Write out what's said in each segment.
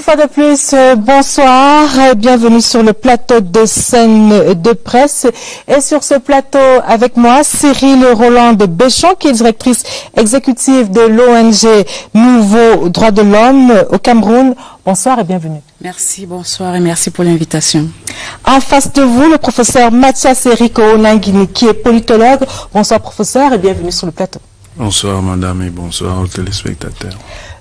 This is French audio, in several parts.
fois de plus, bonsoir et bienvenue sur le plateau de Scène de Presse. Et sur ce plateau, avec moi, Cyril Roland de Béchon, qui est directrice exécutive de l'ONG Nouveau Droits de l'Homme au Cameroun. Bonsoir et bienvenue. Merci, bonsoir et merci pour l'invitation. En face de vous, le professeur Mathias Eric Onangini, qui est politologue. Bonsoir professeur et bienvenue sur le plateau. Bonsoir madame et bonsoir aux téléspectateurs.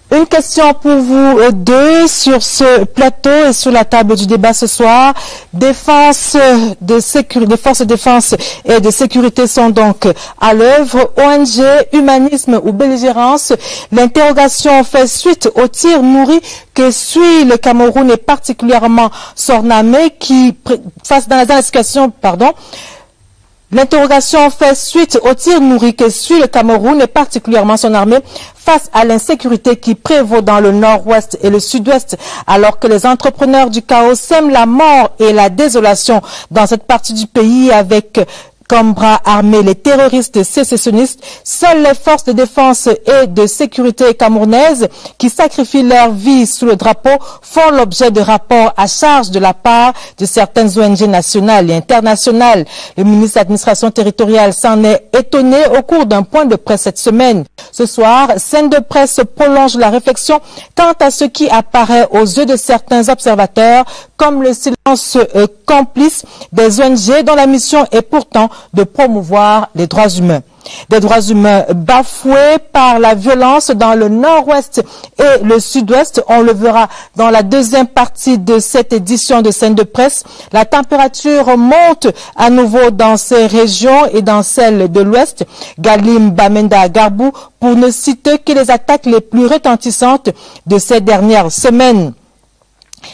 Une question pour vous deux sur ce plateau et sur la table du débat ce soir. Des forces de défense et de sécurité sont donc à l'œuvre. ONG, humanisme ou belligérance. L'interrogation fait suite aux tirs nourris que suit le Cameroun et particulièrement son armée qui, face dans la situation, L'interrogation fait suite aux tirs nourris que suit le Cameroun et particulièrement son armée face à l'insécurité qui prévaut dans le nord-ouest et le sud-ouest, alors que les entrepreneurs du chaos sèment la mort et la désolation dans cette partie du pays avec comme bras armés les terroristes sécessionnistes. Seules les forces de défense et de sécurité camerounaises qui sacrifient leur vie sous le drapeau font l'objet de rapports à charge de la part de certaines ONG nationales et internationales. Le ministre de l'administration territoriale s'en est étonné au cours d'un point de presse cette semaine. Ce soir, Scène de Presse prolonge la réflexion quant à ce qui apparaît aux yeux de certains observateurs comme le silence complice des ONG dont la mission est pourtant de promouvoir les droits humains. Des droits humains bafoués par la violence dans le nord-ouest et le sud-ouest. On le verra dans la deuxième partie de cette édition de Scène de Presse. La température monte à nouveau dans ces régions et dans celles de l'ouest. Galim, Bamenda, Garbou, pour ne citer que les attaques les plus retentissantes de ces dernières semaines.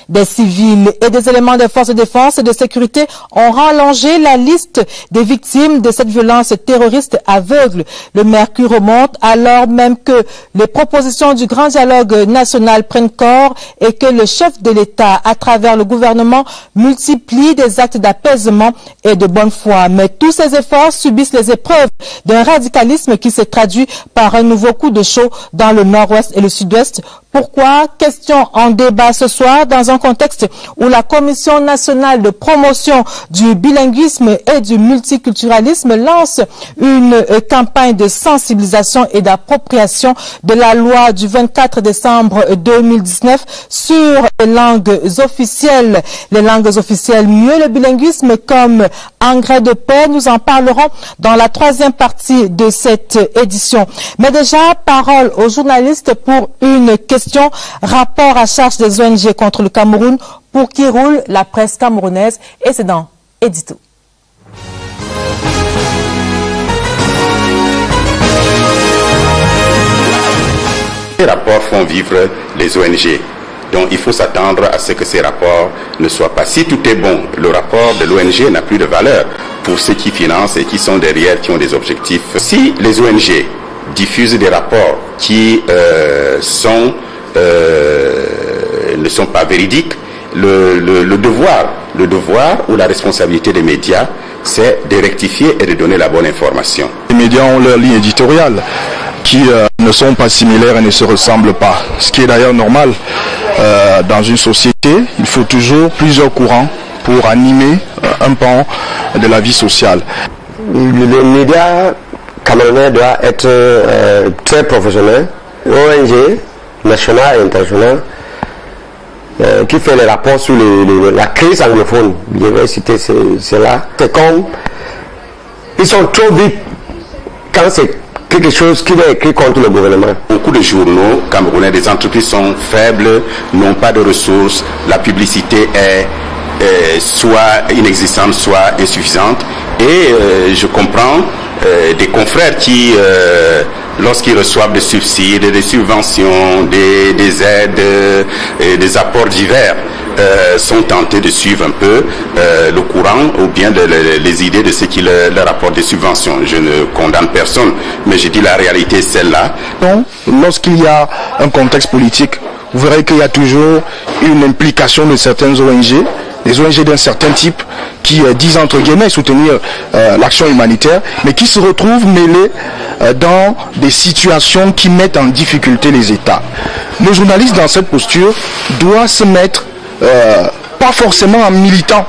Des civils et des éléments des forces de défense et de sécurité ont rallongé la liste des victimes de cette violence terroriste aveugle. Le mercure remonte alors même que les propositions du grand dialogue national prennent corps et que le chef de l'État, à travers le gouvernement, multiplie des actes d'apaisement et de bonne foi. Mais tous ces efforts subissent les épreuves d'un radicalisme qui se traduit par un nouveau coup de chaud dans le nord-ouest et le sud-ouest. Pourquoi? Question en débat ce soir dans un contexte où la Commission nationale de promotion du bilinguisme et du multiculturalisme lance une campagne de sensibilisation et d'appropriation de la loi du 24 décembre 2019 sur les langues officielles. Les langues officielles, mieux le bilinguisme comme engrais de paix. Nous en parlerons dans la troisième partie de cette édition. Mais déjà, parole aux journalistes pour une question. Rapport à charge des ONG contre le Cameroun pour qui roule la presse camerounaise. Et c'est dans Édito. Les rapports font vivre les ONG. Donc il faut s'attendre à ce que ces rapports ne soient pas. Si tout est bon, le rapport de l'ONG n'a plus de valeur pour ceux qui financent et qui sont derrière, qui ont des objectifs. Si les ONG diffusent des rapports qui ne sont pas véridiques, le devoir ou la responsabilité des médias, c'est de rectifier et de donner la bonne information. Les médias ont leur ligne éditoriale qui ne sont pas similaires et ne se ressemblent pas. Ce qui est d'ailleurs normal. Dans une société, il faut toujours plusieurs courants pour animer un pan de la vie sociale. Les médias camerounais doivent être très professionnels. ONG nationale et internationale qui fait les rapports sur la crise anglophone. Je vais citer cela. C'est comme ils sont trop vite quand c'est quelque chose qui est écrit contre le gouvernement. Beaucoup de journaux camerounais, des entreprises sont faibles, n'ont pas de ressources, la publicité est soit inexistante, soit insuffisante. Et je comprends des confrères qui, lorsqu'ils reçoivent des subsides, des subventions, des aides, des apports divers, sont tentés de suivre un peu le courant ou bien les idées de ceux qui leur apportent des subventions. Je ne condamne personne, mais je dis la réalité est celle-là. Donc, lorsqu'il y a un contexte politique, vous verrez qu'il y a toujours une implication de certaines ONG, des ONG d'un certain type qui disent entre guillemets soutenir l'action humanitaire, mais qui se retrouvent mêlés dans des situations qui mettent en difficulté les États. Le journaliste dans cette posture doit se mettre pas forcément en militant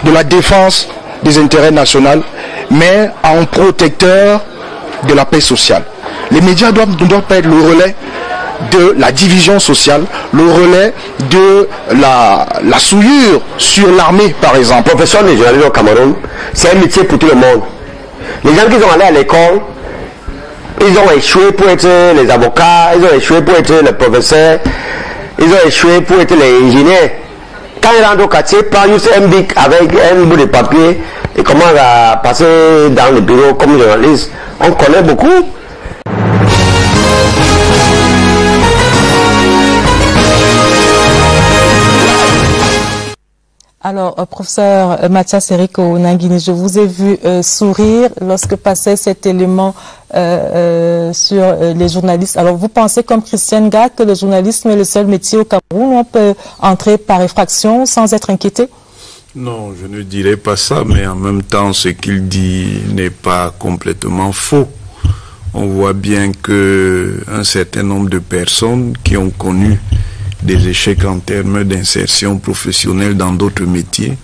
de la défense des intérêts nationaux, mais en protecteur de la paix sociale. Les médias ne doivent pas être le relais de la division sociale, le relais de la souillure sur l'armée, par exemple. Professeur de journalisme au Cameroun, c'est un métier pour tout le monde. Les gens qui sont allés à l'école, ils ont échoué pour être les avocats, ils ont échoué pour être les professeurs, ils ont échoué pour être les ingénieurs. Quand ils rentrent au quartier, prend juste un bic avec un bout de papier et commence à passer dans le bureau comme journaliste. On connaît beaucoup. Alors, professeur Mathias Eriko Nangini, je vous ai vu sourire lorsque passait cet élément sur les journalistes. Alors, vous pensez comme Christiane Gag que le journalisme est le seul métier au Cameroun où on peut entrer par effraction sans être inquiété? Non, je ne dirais pas ça, mais en même temps, ce qu'il dit n'est pas complètement faux. On voit bien que un certain nombre de personnes qui ont connu des échecs en termes d'insertion professionnelle dans d'autres métiers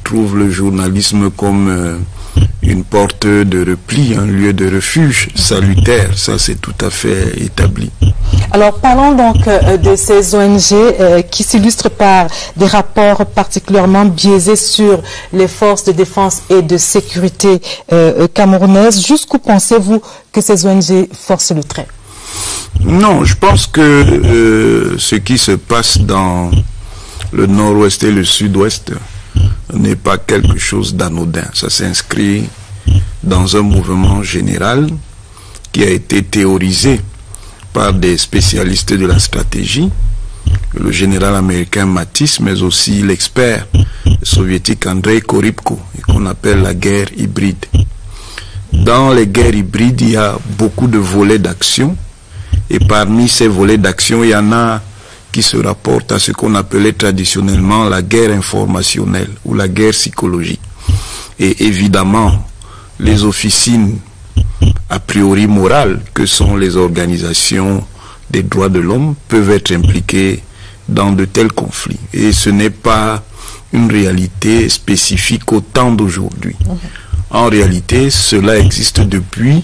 trouvent le journalisme comme une porte de repli, un lieu de refuge salutaire. Ça, c'est tout à fait établi. Alors, parlons donc de ces ONG qui s'illustrent par des rapports particulièrement biaisés sur les forces de défense et de sécurité camerounaises. Jusqu'où pensez-vous que ces ONG forcent le trait? Non, je pense que ce qui se passe dans le nord-ouest et le sud-ouest n'est pas quelque chose d'anodin. Ça s'inscrit dans un mouvement général qui a été théorisé par des spécialistes de la stratégie, le général américain Mattis, mais aussi l'expert soviétique Andrei Korybko, qu'on appelle la guerre hybride. Dans les guerres hybrides, il y a beaucoup de volets d'action. Et parmi ces volets d'action, il y en a qui se rapportent à ce qu'on appelait traditionnellement la guerre informationnelle ou la guerre psychologique. Et évidemment, les officines a priori morales que sont les organisations des droits de l'homme peuvent être impliquées dans de tels conflits. Et ce n'est pas une réalité spécifique au temps d'aujourd'hui. En réalité, cela existe depuis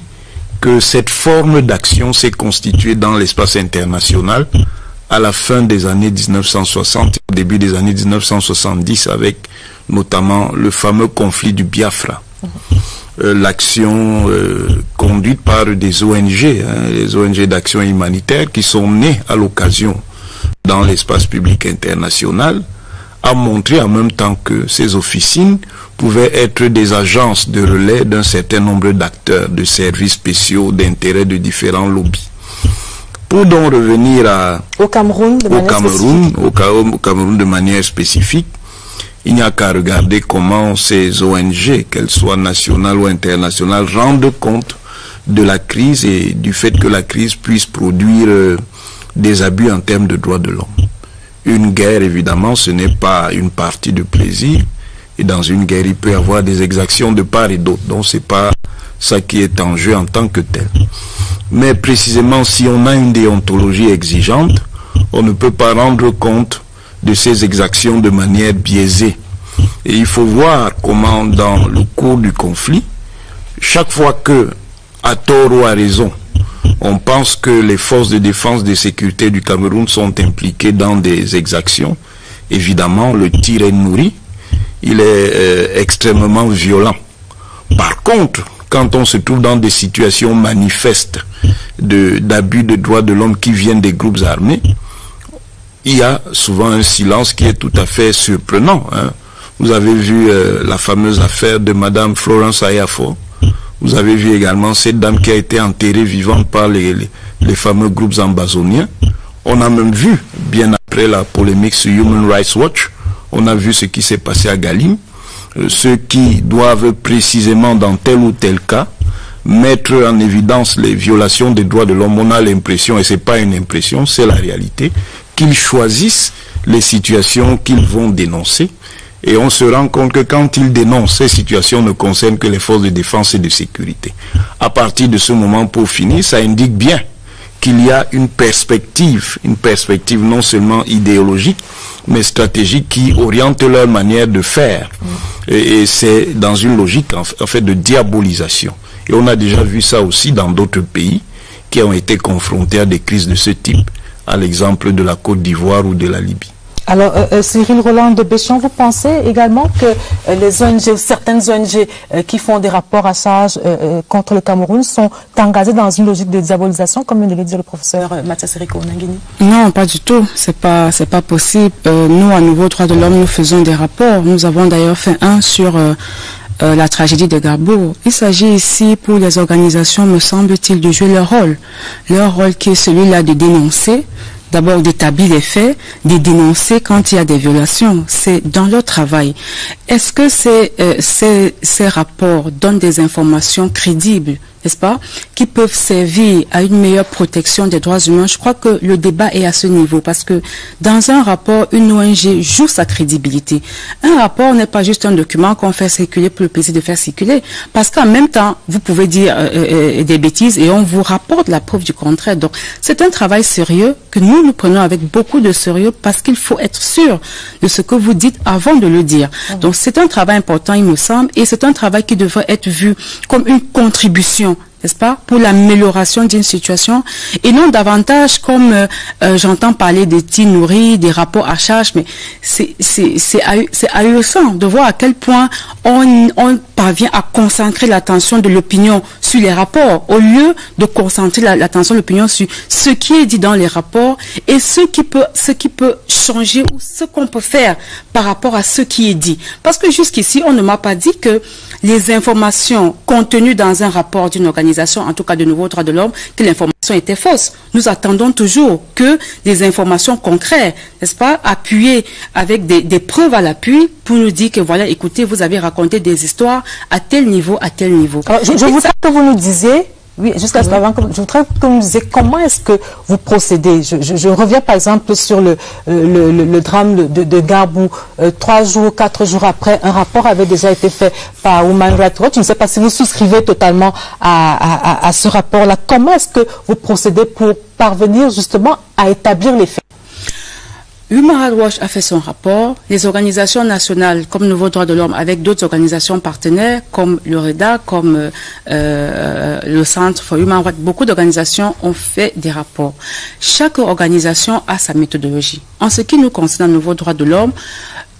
que cette forme d'action s'est constituée dans l'espace international à la fin des années 1960, au début des années 1970, avec notamment le fameux conflit du Biafra. L'action conduite par des ONG, les ONG d'action humanitaire qui sont nées à l'occasion dans l'espace public international, a montré en même temps que ces officines pouvaient être des agences de relais d'un certain nombre d'acteurs, de services spéciaux, d'intérêts de différents lobbies. Pour donc revenir au Cameroun de manière spécifique, il n'y a qu'à regarder comment ces ONG, qu'elles soient nationales ou internationales, rendent compte de la crise et du fait que la crise puisse produire des abus en termes de droits de l'homme. Une guerre, évidemment, ce n'est pas une partie de plaisir. Et dans une guerre, il peut y avoir des exactions de part et d'autre. Donc, ce n'est pas ça qui est en jeu en tant que tel. Mais précisément, si on a une déontologie exigeante, on ne peut pas rendre compte de ces exactions de manière biaisée. Et il faut voir comment, dans le cours du conflit, chaque fois que, à tort ou à raison, on pense que les forces de défense et de sécurité du Cameroun sont impliquées dans des exactions, évidemment, le tir est nourri, il est extrêmement violent. Par contre, quand on se trouve dans des situations manifestes d'abus de droits de l'homme qui viennent des groupes armés, il y a souvent un silence qui est tout à fait surprenant. Vous avez vu la fameuse affaire de Madame Florence Ayafor. Vous avez vu également cette dame qui a été enterrée vivante par les fameux groupes ambazoniens. On a même vu, bien après la polémique sur Human Rights Watch, on a vu ce qui s'est passé à Galim. Ceux qui doivent précisément, dans tel ou tel cas, mettre en évidence les violations des droits de l'homme, on a l'impression, et ce n'est pas une impression, c'est la réalité, qu'ils choisissent les situations qu'ils vont dénoncer. Et on se rend compte que quand ils dénoncent, ces situations ne concernent que les forces de défense et de sécurité. À partir de ce moment, pour finir, ça indique bien qu'il y a une perspective non seulement idéologique, mais stratégique qui oriente leur manière de faire. Et c'est dans une logique en fait de diabolisation. Et on a déjà vu ça aussi dans d'autres pays qui ont été confrontés à des crises de ce type, à l'exemple de la Côte d'Ivoire ou de la Libye. Alors, Cyril Roland de Béchon, vous pensez également que les ONG, ou certaines ONG qui font des rapports à charge contre le Cameroun sont engagées dans une logique de diabolisation, comme vient de le dire le professeur Mathias Rico Nangini? Non, pas du tout. C'est pas possible. Nous, à Nouveau Droit de l'Homme, nous faisons des rapports. Nous avons d'ailleurs fait un sur la tragédie de Garbour. Il s'agit ici pour les organisations, me semble-t-il, de jouer leur rôle. Leur rôle qui est celui-là de dénoncer, d'abord d'établir les faits, de dénoncer quand il y a des violations. C'est dans leur travail. Est-ce que ces rapports donnent des informations crédibles, n'est-ce pas, qui peuvent servir à une meilleure protection des droits humains? Je crois que le débat est à ce niveau, parce que dans un rapport, une ONG joue sa crédibilité. Un rapport n'est pas juste un document qu'on fait circuler pour le plaisir de faire circuler, parce qu'en même temps, vous pouvez dire des bêtises et on vous rapporte la preuve du contraire. Donc, c'est un travail sérieux que nous prenons avec beaucoup de sérieux, parce qu'il faut être sûr de ce que vous dites avant de le dire. Donc, c'est un travail important, il me semble, et c'est un travail qui devrait être vu comme une contribution, n'est-ce pas, pour l'amélioration d'une situation, et non davantage comme j'entends parler des petits nourris, des rapports à charge, mais c'est ahurissant de voir à quel point on parvient à concentrer l'attention de l'opinion sur les rapports, au lieu de concentrer l'attention de l'opinion sur ce qui est dit dans les rapports et ce qui peut changer ou ce qu'on peut faire par rapport à ce qui est dit. Parce que jusqu'ici, on ne m'a pas dit que les informations contenues dans un rapport d'une organisation, en tout cas de Nouveau Droit de l'Homme, que l'information était fausse. Nous attendons toujours que des informations concrètes, n'est-ce pas, appuyées avec des preuves à l'appui pour nous dire que voilà, écoutez, vous avez raconté des histoires à tel niveau, à tel niveau. Alors, je voudrais que vous nous disiez, oui, juste avant, je voudrais que vous nous disiez comment est-ce que vous procédez. Je reviens par exemple sur le drame de Garbour. 3 jours, 4 jours après, un rapport avait déjà été fait par Human Rights Watch. Je ne sais pas si vous souscrivez totalement à ce rapport-là. Comment est-ce que vous procédez pour parvenir justement à établir les faits? Human Rights Watch a fait son rapport. Les organisations nationales comme Nouveau Droit de l'Homme, avec d'autres organisations partenaires comme le REDA, comme le Centre for Human Rights, beaucoup d'organisations ont fait des rapports. Chaque organisation a sa méthodologie. En ce qui nous concerne, Nouveau Droit de l'Homme,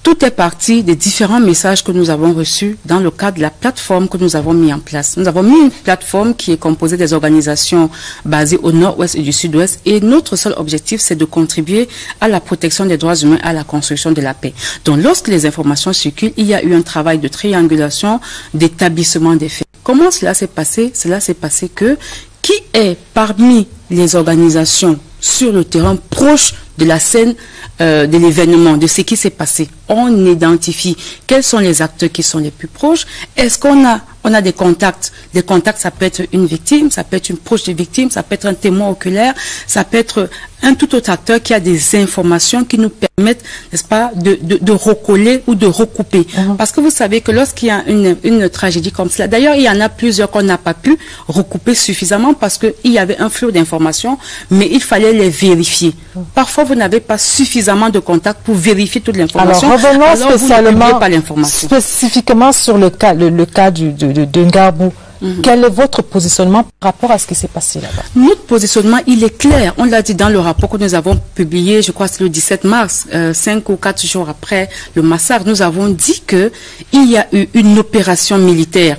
tout est parti des différents messages que nous avons reçus dans le cadre de la plateforme que nous avons mis en place. Nous avons mis une plateforme qui est composée des organisations basées au nord-ouest et du sud-ouest, et notre seul objectif, c'est de contribuer à la protection des droits humains, à la construction de la paix. Donc, lorsque les informations circulent, il y a eu un travail de triangulation, d'établissement des faits. Comment cela s'est passé? Cela s'est passé que qui est parmi les organisations sur le terrain proche de la scène de l'événement, de ce qui s'est passé. On identifie quels sont les acteurs qui sont les plus proches. Est-ce qu'on a des contacts? Des contacts, ça peut être une victime, ça peut être une proche des victimes, ça peut être un témoin oculaire, ça peut être un tout autre acteur qui a des informations qui nous permettent, n'est-ce pas, de recoller ou de recouper. Parce que vous savez que lorsqu'il y a une tragédie comme cela, d'ailleurs, il y en a plusieurs qu'on n'a pas pu recouper suffisamment parce qu'il y avait un flot d'informations, mais il fallait les vérifier. Parfois, vous n'avez pas suffisamment de contacts pour vérifier toute l'information. Alors, revenons spécifiquement sur le cas de Garbour. Quel est votre positionnement par rapport à ce qui s'est passé là-bas? Notre positionnement, il est clair. On l'a dit dans le rapport que nous avons publié, je crois que c'est le 17 mars, 5 ou 4 jours après le massacre. Nous avons dit que il y a eu une opération militaire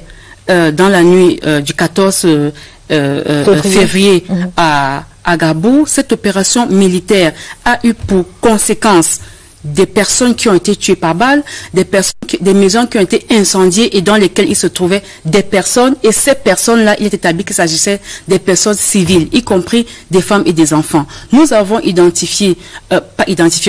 dans la nuit du 14 février à Garbour. Cette opération militaire a eu pour conséquence des personnes qui ont été tuées par balle, des maisons qui ont été incendiées et dans lesquelles il se trouvait des personnes. Et ces personnes-là, il est établi qu'il s'agissait des personnes civiles, y compris des femmes et des enfants. Nous avons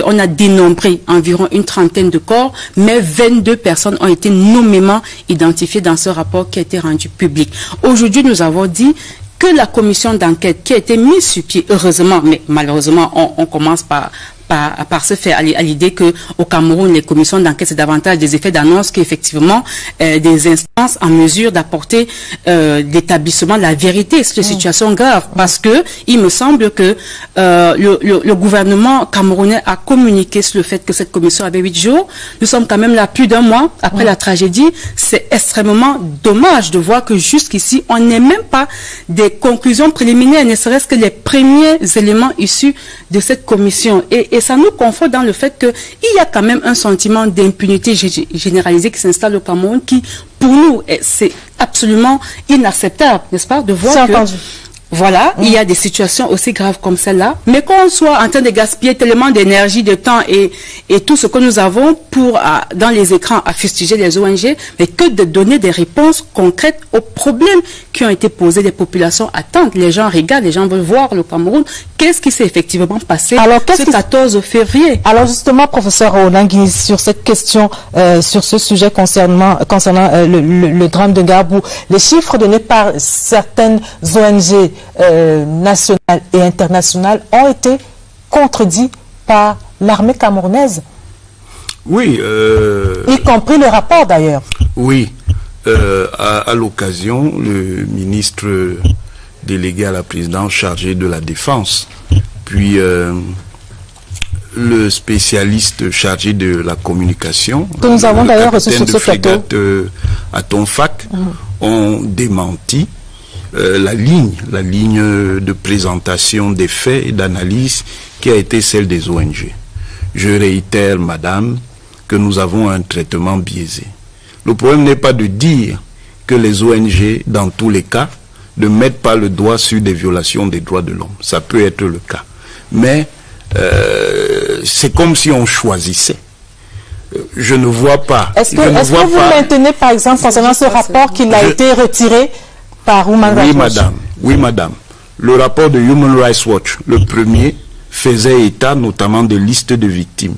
on a dénombré environ une trentaine de corps, mais 22 personnes ont été nommément identifiées dans ce rapport qui a été rendu public. Aujourd'hui, nous avons dit que la commission d'enquête qui a été mise sur pied, heureusement, mais malheureusement, on commence par par ce fait, à l'idée que au Cameroun, les commissions d'enquête, c'est davantage des effets d'annonce qu'effectivement des instances en mesure d'apporter l'établissement de la vérité sur les situations graves. Parce que il me semble que le gouvernement camerounais a communiqué sur le fait que cette commission avait 8 jours. Nous sommes quand même là plus d'un mois après la tragédie. C'est extrêmement dommage de voir que jusqu'ici, on n'est même pas des conclusions préliminaires, ne serait-ce que les premiers éléments issus de cette commission. Et ça nous confronte dans le fait qu'il y a quand même un sentiment d'impunité généralisée qui s'installe au Cameroun qui, pour nous, c'est absolument inacceptable, n'est-ce pas, de voir que... Voilà, il y a des situations aussi graves comme celle-là, mais qu'on soit en train de gaspiller tellement d'énergie, de temps et tout ce que nous avons pour, dans les écrans, à fustiger les ONG, mais que de donner des réponses concrètes aux problèmes qui ont été posés. Les populations attendent, les gens regardent, les gens veulent voir le Cameroun. Qu'est-ce qui s'est effectivement passé ce 14 février? Alors justement, professeur Onangui, sur cette question, sur ce sujet concernant le drame de Garbou, les chiffres donnés par certaines ONG nationales et internationales ont été contredits par l'armée camerounaise. Oui. Y compris le rapport d'ailleurs. Oui. À l'occasion, le ministre délégué à la présidence chargé de la défense, puis le spécialiste chargé de la communication, que nous avons d'ailleurs reçu sur ce plateau, à Tonfac, ont démenti la ligne de présentation des faits et d'analyse qui a été celle des ONG. Je réitère, madame, que nous avons un traitement biaisé. Le problème n'est pas de dire que les ONG, dans tous les cas, ne mettent pas le doigt sur des violations des droits de l'homme. Ça peut être le cas. Mais c'est comme si on choisissait. Je ne vois pas. Est-ce que vous maintenez, par exemple, concernant ce rapport qu'il a été retiré par Human Rights Watch? Oui, madame. Le rapport de Human Rights Watch, le premier, faisait état notamment de listes de victimes.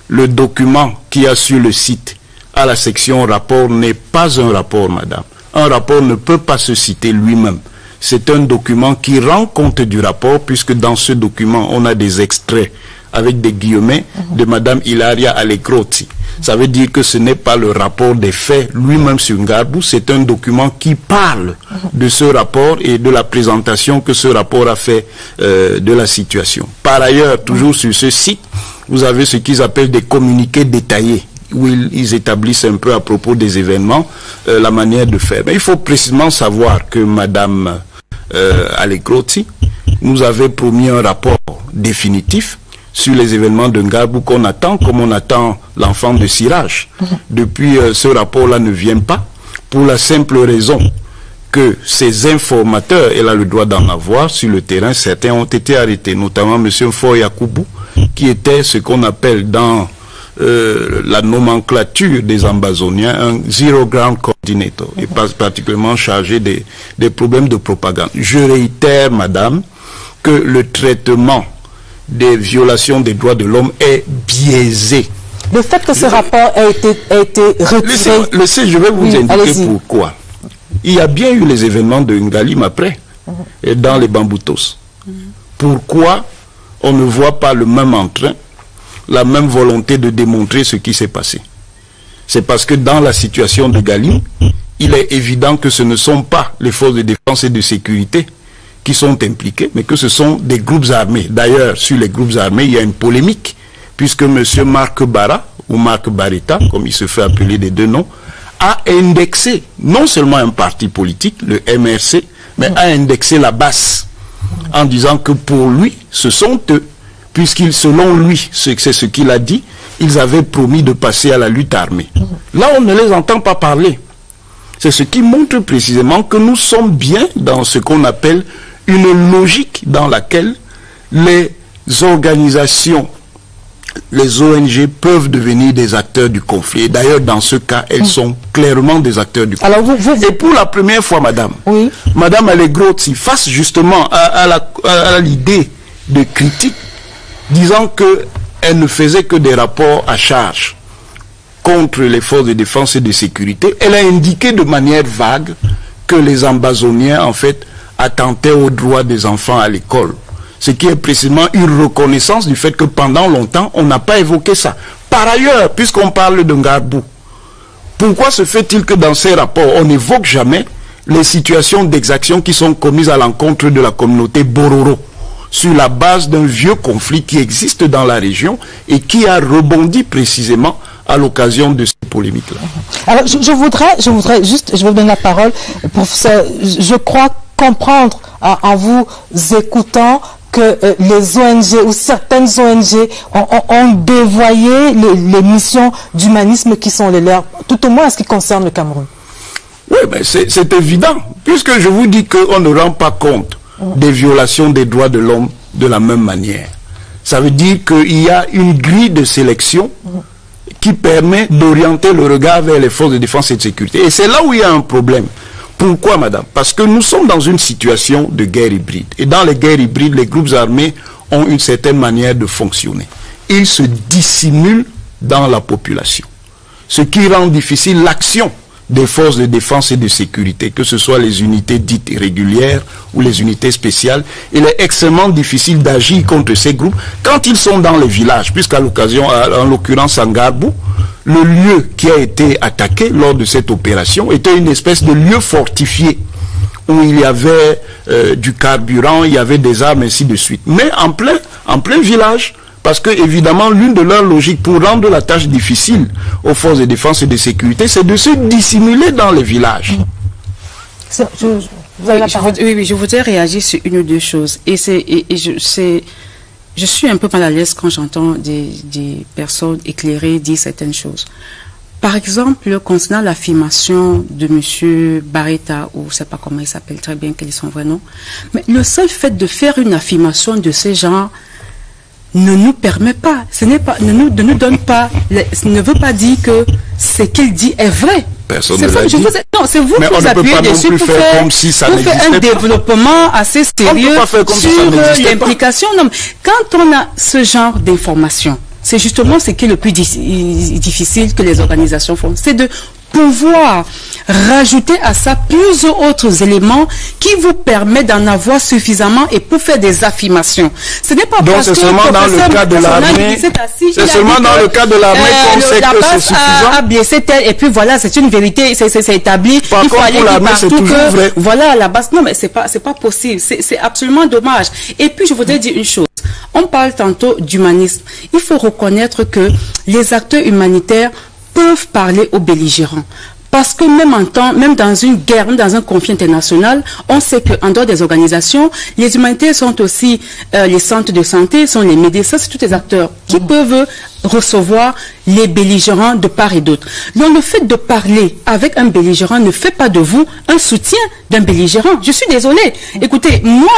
Le document qui a sur le site à la section rapport n'est pas un rapport, madame. Un rapport ne peut pas se citer lui-même. C'est un document qui rend compte du rapport, puisque dans ce document, on a des extraits avec des guillemets de madame Hilaria Alegrotti. Ça veut dire que ce n'est pas le rapport des faits lui-même sur Garbou, c'est un document qui parle de ce rapport et de la présentation que ce rapport a fait de la situation. Par ailleurs, toujours sur ce site, vous avez ce qu'ils appellent des communiqués détaillés, où ils établissent un peu à propos des événements la manière de faire. Mais il faut précisément savoir que madame Alegrotti nous avait promis un rapport définitif sur les événements de Garbou qu'on attend, comme on attend l'enfant de Siraj. Depuis, ce rapport-là ne vient pas, pour la simple raison que ces informateurs, elle a le droit d'en avoir sur le terrain, certains ont été arrêtés, notamment M. Foy Yakubu, qui était ce qu'on appelle dans la nomenclature des ambazoniens un Zero Ground Coordinator, et particulièrement chargé des problèmes de propagande. Je réitère, madame, que le traitement des violations des droits de l'homme est biaisé. Le fait que ce rapport a été retiré... Je vais vous indiquer pourquoi. Il y a bien eu les événements de Ngalim après, et dans les Bamboutos. Pourquoi on ne voit pas le même entrain, la même volonté de démontrer ce qui s'est passé? C'est parce que dans la situation de Ngalim, il est évident que ce ne sont pas les forces de défense et de sécurité qui sont impliqués, mais que ce sont des groupes armés. D'ailleurs, sur les groupes armés, il y a une polémique, puisque M. Marc Barra, ou Marc Barretta, comme il se fait appeler des deux noms, a indexé non seulement un parti politique, le MRC, mais a indexé la base, en disant que pour lui, ce sont eux, puisqu'il, selon lui, c'est ce qu'il a dit, ils avaient promis de passer à la lutte armée. Là, on ne les entend pas parler. C'est ce qui montre précisément que nous sommes bien dans ce qu'on appelle une logique dans laquelle les organisations, les ONG peuvent devenir des acteurs du conflit. Et d'ailleurs, dans ce cas, elles sont clairement des acteurs du conflit. Alors, et pour la première fois, madame, madame Alegrotti, face justement à l'idée de critique, disant qu'elle ne faisait que des rapports à charge contre les forces de défense et de sécurité, elle a indiqué de manière vague que les ambazoniens, en fait, attentaient aux droits des enfants à l'école. Ce qui est précisément une reconnaissance du fait que pendant longtemps, on n'a pas évoqué ça. Par ailleurs, puisqu'on parle de Ngarbou, pourquoi se fait-il que dans ces rapports, on n'évoque jamais les situations d'exaction qui sont commises à l'encontre de la communauté Bororo, sur la base d'un vieux conflit qui existe dans la région et qui a rebondi précisément à l'occasion de ces polémiques-là. Alors, je voudrais juste, je vais vous donner la parole, professeur. Je crois comprendre en vous écoutant que les ONG ou certaines ONG ont dévoyé les missions d'humanisme qui sont les leurs, tout au moins en ce qui concerne le Cameroun. Oui, mais c'est évident, puisque je vous dis qu'on ne rend pas compte des violations des droits de l'homme de la même manière. Ça veut dire qu'il y a une grille de sélection qui permet d'orienter le regard vers les forces de défense et de sécurité. Et c'est là où il y a un problème. Pourquoi, madame? Parce que nous sommes dans une situation de guerre hybride. Et dans les guerres hybrides, les groupes armés ont une certaine manière de fonctionner. Ils se dissimulent dans la population. Ce qui rend difficile l'action des forces de défense et de sécurité, que ce soit les unités dites régulières ou les unités spéciales. Il est extrêmement difficile d'agir contre ces groupes quand ils sont dans les villages, puisqu'à l'occasion, en l'occurrence à Ngarbou, le lieu qui a été attaqué lors de cette opération était une espèce de lieu fortifié où il y avait du carburant, il y avait des armes, ainsi de suite. Mais en plein village, parce que, évidemment, l'une de leurs logiques pour rendre la tâche difficile aux forces de défense et de sécurité, c'est de se dissimuler dans les villages. Je voudrais réagir sur une ou deux choses. Je suis un peu mal à l'aise quand j'entends des personnes éclairées dire certaines choses. Par exemple, concernant l'affirmation de M. Barreta, ou je ne sais pas comment il s'appelle très bien, quel est son vrai nom, mais le seul fait de faire une affirmation de ce genre ne nous permet pas, ne nous donne pas, ne veut pas dire que ce qu'il dit est vrai. Personne ne l'a dit. Non, c'est vous qui vous appuyez dessus pour faire un développement assez sérieux sur l'implication. Quand on a ce genre d'informations, c'est justement ce qui est le plus difficile que les organisations font, c'est de pouvoir rajouter à ça plusieurs autres éléments qui vous permettent d'en avoir suffisamment et pour faire des affirmations. Ce n'est pas parce que c'est seulement dans le cas de l'armée. C'est seulement dans le cas de l'armée qu'on sait que c'est suffisant. A blessé tel et puis voilà, c'est une vérité, c'est établi. Par contre, pour l'armée, c'est toujours vrai. Voilà, à la base, non mais c'est pas possible. C'est absolument dommage. Et puis je voudrais dire une chose. On parle tantôt d'humanisme. Il faut reconnaître que les acteurs humanitaires peuvent parler aux belligérants. Parce que même dans une guerre, même dans un conflit international, on sait qu'en dehors des organisations, les humanitaires sont aussi les centres de santé, sont les médecins, c'est tous les acteurs qui peuvent recevoir les belligérants de part et d'autre. Donc le fait de parler avec un belligérant ne fait pas de vous un soutien d'un belligérant. Je suis désolée. Écoutez, moi,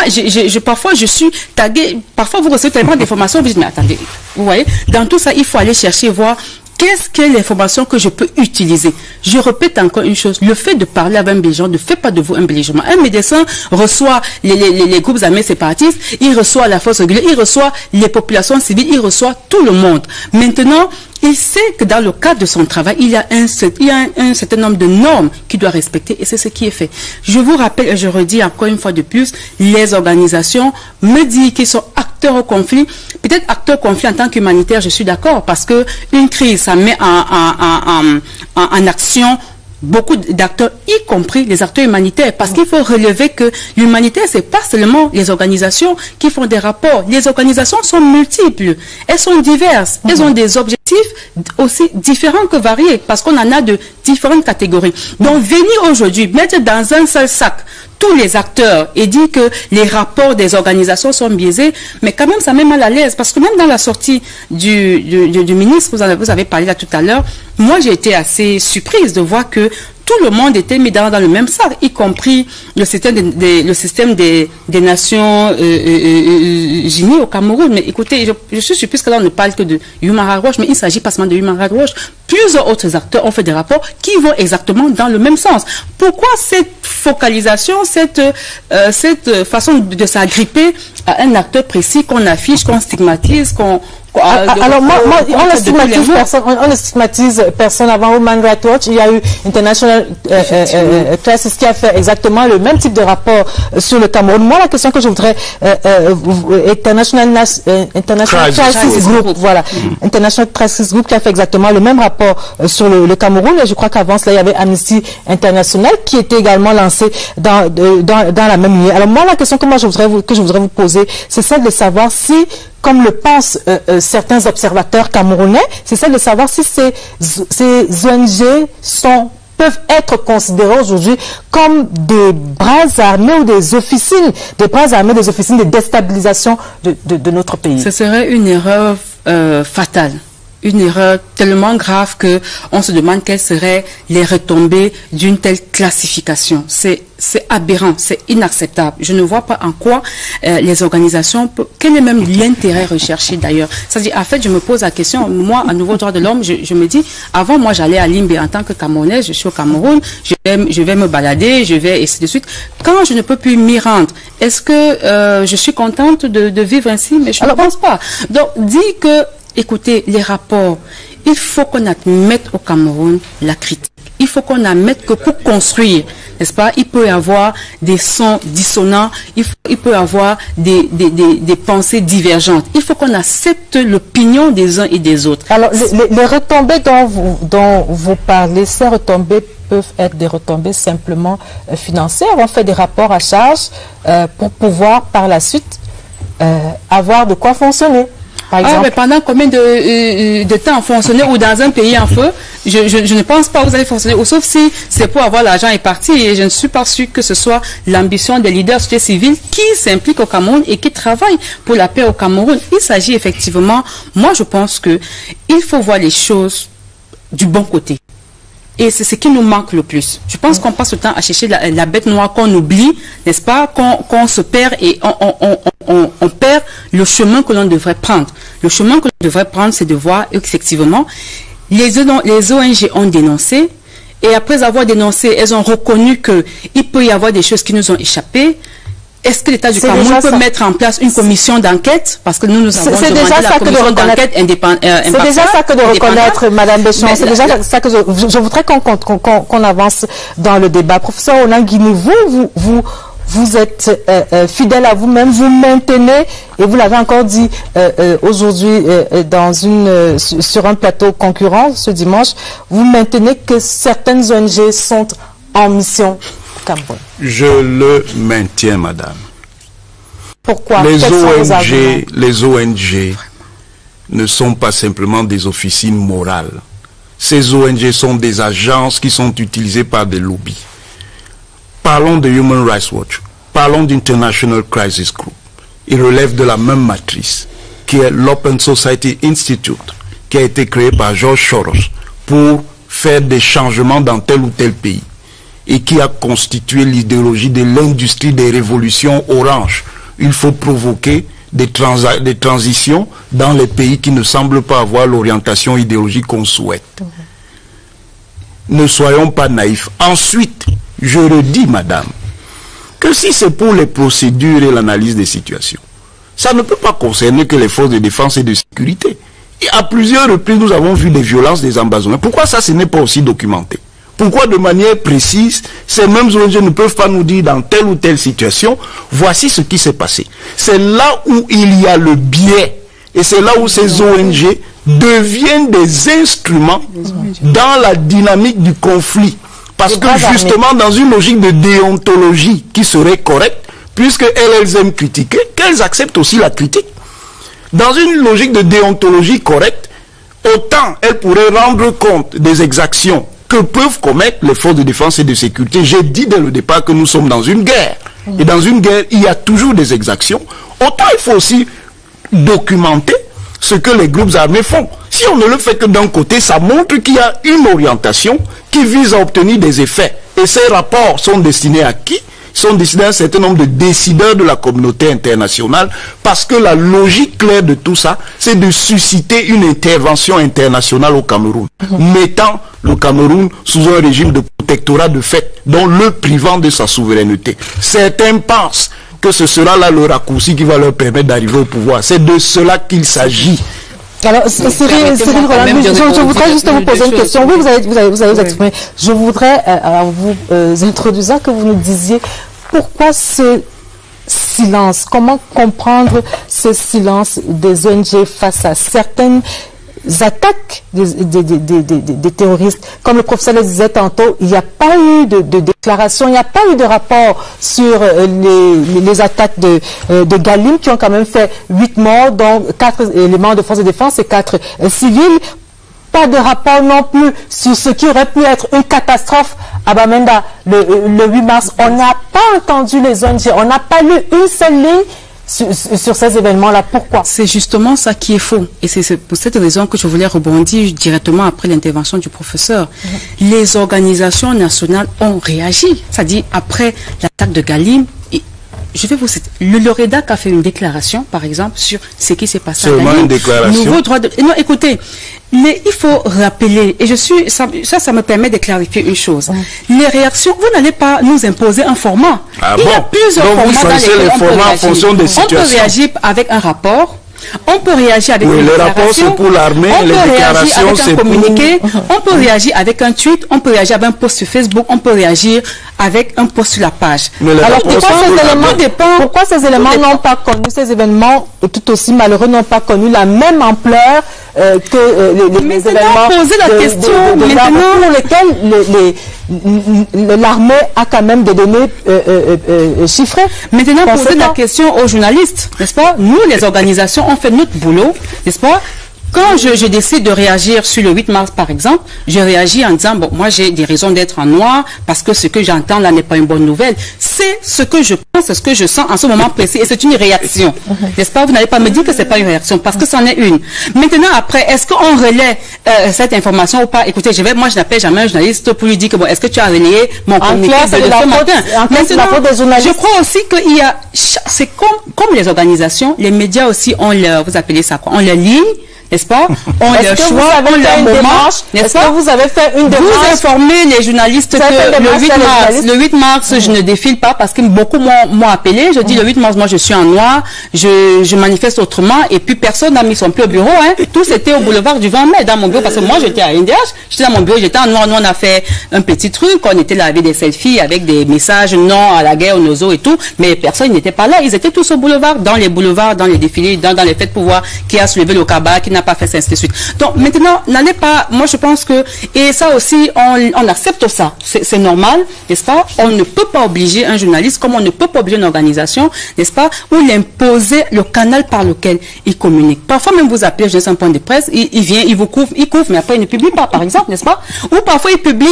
parfois je suis taguée, parfois vous recevez tellement d'informations, vous dites, mais attendez, vous voyez, dans tout ça, il faut aller chercher, voir qu'est-ce que l'information que je peux utiliser. Je répète encore une chose, le fait de parler avec un belligérant ne fait pas de vous un belligérant. Un médecin reçoit les groupes armés séparatistes, il reçoit la force régulière, il reçoit les populations civiles, il reçoit tout le monde. Maintenant, il sait que dans le cadre de son travail, il y a un certain nombre de normes qu'il doit respecter et c'est ce qui est fait. Je vous rappelle et je redis encore une fois de plus, les organisations me disent qu'ils sont acteurs au conflit. Peut-être acteurs au conflit en tant qu'humanitaire, je suis d'accord, parce que une crise, ça met en action beaucoup d'acteurs, y compris les acteurs humanitaires, parce qu'il faut relever que l'humanitaire, c'est pas seulement les organisations qui font des rapports. Les organisations sont multiples, elles sont diverses, elles ont des objectifs aussi différents que variés, parce qu'on en a de différentes catégories. Donc venir aujourd'hui, mettre dans un seul sac tous les acteurs et dire que les rapports des organisations sont biaisés, mais quand même ça met mal à l'aise, parce que même dans la sortie du ministre, vous avez parlé là tout à l'heure, moi j'ai été assez surprise de voir que tout le monde était mis dans le même sac, y compris le système des Nations Unies au Cameroun. Mais écoutez, je suis surprise que là on ne parle que de Human Rights Watch, mais il ne s'agit pas seulement de Human Rights Watch. Plusieurs autres acteurs ont fait des rapports qui vont exactement dans le même sens. Pourquoi cette focalisation, cette façon de s'agripper à un acteur précis qu'on affiche, qu'on stigmatise, alors moi, on ne stigmatise personne. Avant Human Rights Watch, il y a eu International Crisis qui a fait exactement le même type de rapport sur le Cameroun. Moi, la question que je voudrais International Crisis Group, voilà, International Crisis Group qui a fait exactement le même rapport sur le Cameroun. Et je crois qu'avant cela, il y avait Amnesty International qui était également lancé dans la même lignée. Alors moi, la question que je voudrais vous poser, c'est celle de savoir si, comme le pensent certains observateurs camerounais, c'est celle de savoir si ces ONG peuvent être considérés aujourd'hui comme des bras armés ou des officines, des de déstabilisation de notre pays. Ce serait une erreur fatale. Une erreur tellement grave que on se demande quelles seraient les retombées d'une telle classification. C'est aberrant, c'est inacceptable. Je ne vois pas en quoi les organisations, quel est même l'intérêt recherché d'ailleurs. C'est-à-dire, en fait, je me pose la question, moi, à Nouveau Droit de l'Homme, je me dis, avant, moi, j'allais à Limbe en tant que Camerounaise, je suis au Cameroun, je vais me balader, et ainsi de suite. Quand je ne peux plus m'y rendre, est-ce que je suis contente de vivre ainsi? Mais je ne pense pas. Donc, dit que écoutez, les rapports, il faut qu'on admette au Cameroun la critique. Il faut qu'on admette que pour construire, n'est-ce pas, il peut y avoir des sons dissonants, il peut y avoir des pensées divergentes. Il faut qu'on accepte l'opinion des uns et des autres. Alors, les retombées dont vous parlez, ces retombées peuvent être des retombées simplement financières. On fait des rapports à charge pour pouvoir, par la suite, avoir de quoi fonctionner. Mais pendant combien de temps fonctionner ou dans un pays en feu, je ne pense pas que vous allez fonctionner, ou sauf si c'est pour avoir l'argent et partir. Et je ne suis pas sûr que ce soit l'ambition des leaders de société civile qui s'impliquent au Cameroun et qui travaillent pour la paix au Cameroun. Il s'agit effectivement, moi je pense que il faut voir les choses du bon côté. Et c'est ce qui nous manque le plus. Je pense qu'on passe le temps à chercher la bête noire qu'on oublie, n'est-ce pas, qu'on se perd et on perd le chemin que l'on devrait prendre. Le chemin que l'on devrait prendre, c'est de voir effectivement, les ONG ont dénoncé, et après avoir dénoncé, elles ont reconnu qu'il peut y avoir des choses qui nous ont échappé. Est-ce que l'État du Cameroun peut mettre en place une commission d'enquête? Parce que nous avons demandé la commission d'enquête indépendante. C'est déjà ça que de reconnaître, Madame Béchon. C'est déjà ça que je voudrais qu'on avance dans le débat. Professeur Onanguini, vous êtes fidèle à vous-même, vous maintenez, et vous l'avez encore dit aujourd'hui sur un plateau concurrent ce dimanche, vous maintenez que certaines ONG sont en mission Cameroun. Je le maintiens, madame. Pourquoi? Les ONG ne sont pas simplement des officines morales. Ces ONG sont des agences qui sont utilisées par des lobbies. Parlons de Human Rights Watch, parlons d'International Crisis Group. Ils relèvent de la même matrice, qui est l'Open Society Institute, qui a été créé par George Soros pour faire des changements dans tel ou tel pays, et qui a constitué l'idéologie de l'industrie des révolutions oranges. Il faut provoquer des transitions dans les pays qui ne semblent pas avoir l'orientation idéologique qu'on souhaite. Ne soyons pas naïfs. Ensuite, je redis, madame, que si c'est pour les procédures et l'analyse des situations, ça ne peut pas concerner que les forces de défense et de sécurité. Et à plusieurs reprises, nous avons vu des violences, des embasamements. Pourquoi ça, ce n'est pas aussi documenté? Pourquoi de manière précise, ces mêmes ONG ne peuvent pas nous dire dans telle ou telle situation, voici ce qui s'est passé. C'est là où il y a le biais, et c'est là où ces ONG deviennent des instruments dans la dynamique du conflit. Parce que justement, dans une logique de déontologie qui serait correcte, puisque elles aiment critiquer, qu'elles acceptent aussi la critique. Dans une logique de déontologie correcte, autant elles pourraient rendre compte des exactions que peuvent commettre les forces de défense et de sécurité. J'ai dit dès le départ que nous sommes dans une guerre. Et dans une guerre, il y a toujours des exactions. Autant il faut aussi documenter ce que les groupes armés font. Si on ne le fait que d'un côté, ça montre qu'il y a une orientation qui vise à obtenir des effets. Et ces rapports sont destinés à qui? Sont destinés à un certain nombre de décideurs de la communauté internationale, parce que la logique claire de tout ça, c'est de susciter une intervention internationale au Cameroun, mettant le Cameroun sous un régime de protectorat de fait, dont le privant de sa souveraineté. Certains pensent que ce sera là le raccourci qui va leur permettre d'arriver au pouvoir. C'est de cela qu'il s'agit. Alors, Cyril Roland, je voudrais juste vous poser une question. Oui, vous avez exprimé. Je voudrais, en vous introduisant, que vous nous disiez pourquoi ce silence, comment comprendre ce silence des ONG face à certaines attaques des terroristes. Comme le professeur le disait tantôt, il n'y a pas eu de déclaration, il n'y a pas eu de rapport sur les attaques de Galim qui ont quand même fait 8 morts, dont 4 éléments de force de défense et 4 civils. Pas de rapport non plus sur ce qui aurait pu être une catastrophe à Bamenda le 8 mars. On n'a pas entendu les ONG, on n'a pas lu une seule ligne sur ces événements-là. Pourquoi? C'est justement ça qui est faux. Et c'est pour cette raison que je voulais rebondir directement après l'intervention du professeur. Les organisations nationales ont réagi. C'est-à-dire, après l'attaque de Galim, je vais vous citer. Le REDAC a fait une déclaration, par exemple, sur ce qui s'est passé à Galim. Seulement une déclaration. Nouveau droit de... Non, écoutez, mais il faut rappeler, et ça me permet de clarifier une chose. Les réactions, vous n'allez pas nous imposer un format. Il y a plusieurs formats dans lesquels on peut réagir. En fonction des situations. On peut réagir avec un rapport. On peut réagir avec une déclaration. Le rapport, c'est pour l'armée, les déclarations, c'est pour... communiqué. On peut réagir avec un tweet, on peut réagir avec un post sur Facebook, on peut réagir avec un post sur la page. Alors pourquoi ces éléments n'ont pas connu, ces événements tout aussi malheureux n'ont pas connu la même ampleur que les événements poser la question pour lesquels l'armée a quand même des données chiffrées. Maintenant, poser la question aux journalistes, n'est-ce pas? Nous, les organisations, on fait notre boulot, n'est-ce pas? Quand je décide de réagir sur le 8 mars, par exemple, je réagis en disant, bon, moi j'ai des raisons d'être en noir parce que ce que j'entends là n'est pas une bonne nouvelle. C'est ce que je pense, c'est ce que je sens en ce moment précis et c'est une réaction. N'est-ce pas? Vous n'allez pas me dire que c'est pas une réaction parce que c'en est une. Maintenant, après, est-ce qu'on relaie cette information ou pas? Écoutez, moi je n'appelle jamais un journaliste pour lui dire que bon, est-ce que tu as relayé mon communiqué de ce matin? Maintenant, je crois aussi qu'il y a, c'est comme les organisations, les médias aussi ont leur, vous appelez ça quoi, ont leur ligne. N'est-ce pas? On leur choix, on leur moment. Est-ce que vous avez fait une démarche? Vous informez les journalistes que le 8 mars, je ne défile pas parce que beaucoup m'ont appelé. Je dis le 8 mars, moi je suis en noir, je manifeste autrement et puis personne n'a mis son pied au bureau. Tous étaient au boulevard du 20 mai dans mon bureau parce que moi j'étais à NDH, j'étais dans mon bureau, j'étais en noir. Nous on a fait un petit truc, on était là avec des selfies, avec des messages non à la guerre, aux nozo et tout, mais personne n'était pas là. Ils étaient tous au boulevard, dans les boulevards, dans les défilés, dans les fêtes de pouvoir, qui a soulevé le cabas, qui n'a pas fait ça, ainsi de suite. Donc maintenant, n'allez pas, moi je pense que, et ça aussi, on accepte ça, c'est normal, n'est-ce pas? On ne peut pas obliger un journaliste, comme on ne peut pas obliger une organisation, n'est-ce pas, ou l'imposer le canal par lequel il communique. Parfois même vous appelez, j'ai un point de presse, il vient, il couvre, mais après il ne publie pas, par exemple, n'est-ce pas? Ou parfois il publie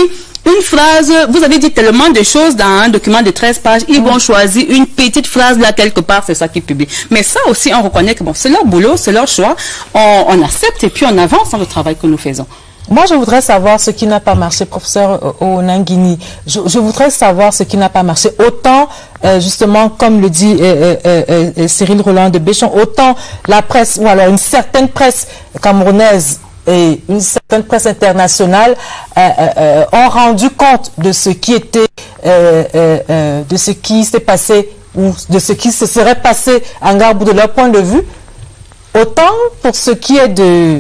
une phrase, vous avez dit tellement de choses dans un document de 13 pages, ils vont choisir une petite phrase là quelque part, c'est ça qu'ils publient. Mais ça aussi, on reconnaît que bon, c'est leur boulot, c'est leur choix, on accepte et puis on avance dans le travail que nous faisons. Moi, je voudrais savoir ce qui n'a pas marché, professeur Onanguini. Je voudrais savoir ce qui n'a pas marché. Autant, justement, comme le dit Cyril Roland de Béchon, autant la presse, ou alors une certaine presse camerounaise et une certaine presse internationale ont rendu compte de ce qui était, de ce qui s'est passé ou de ce qui se serait passé en Gbagbo de leur point de vue. Autant pour ce qui est de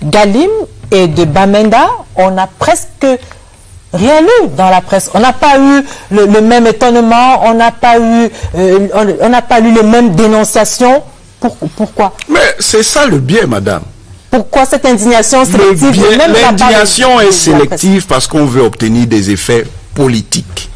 Galim et de Bamenda, on n'a presque rien lu dans la presse. On n'a pas eu le même étonnement, on n'a pas eu, on n'a pas lu les mêmes dénonciations. Pourquoi? Mais c'est ça le biais, madame. Pourquoi cette indignation sélective? L'indignation est sélective parce qu'on veut obtenir des effets politiques.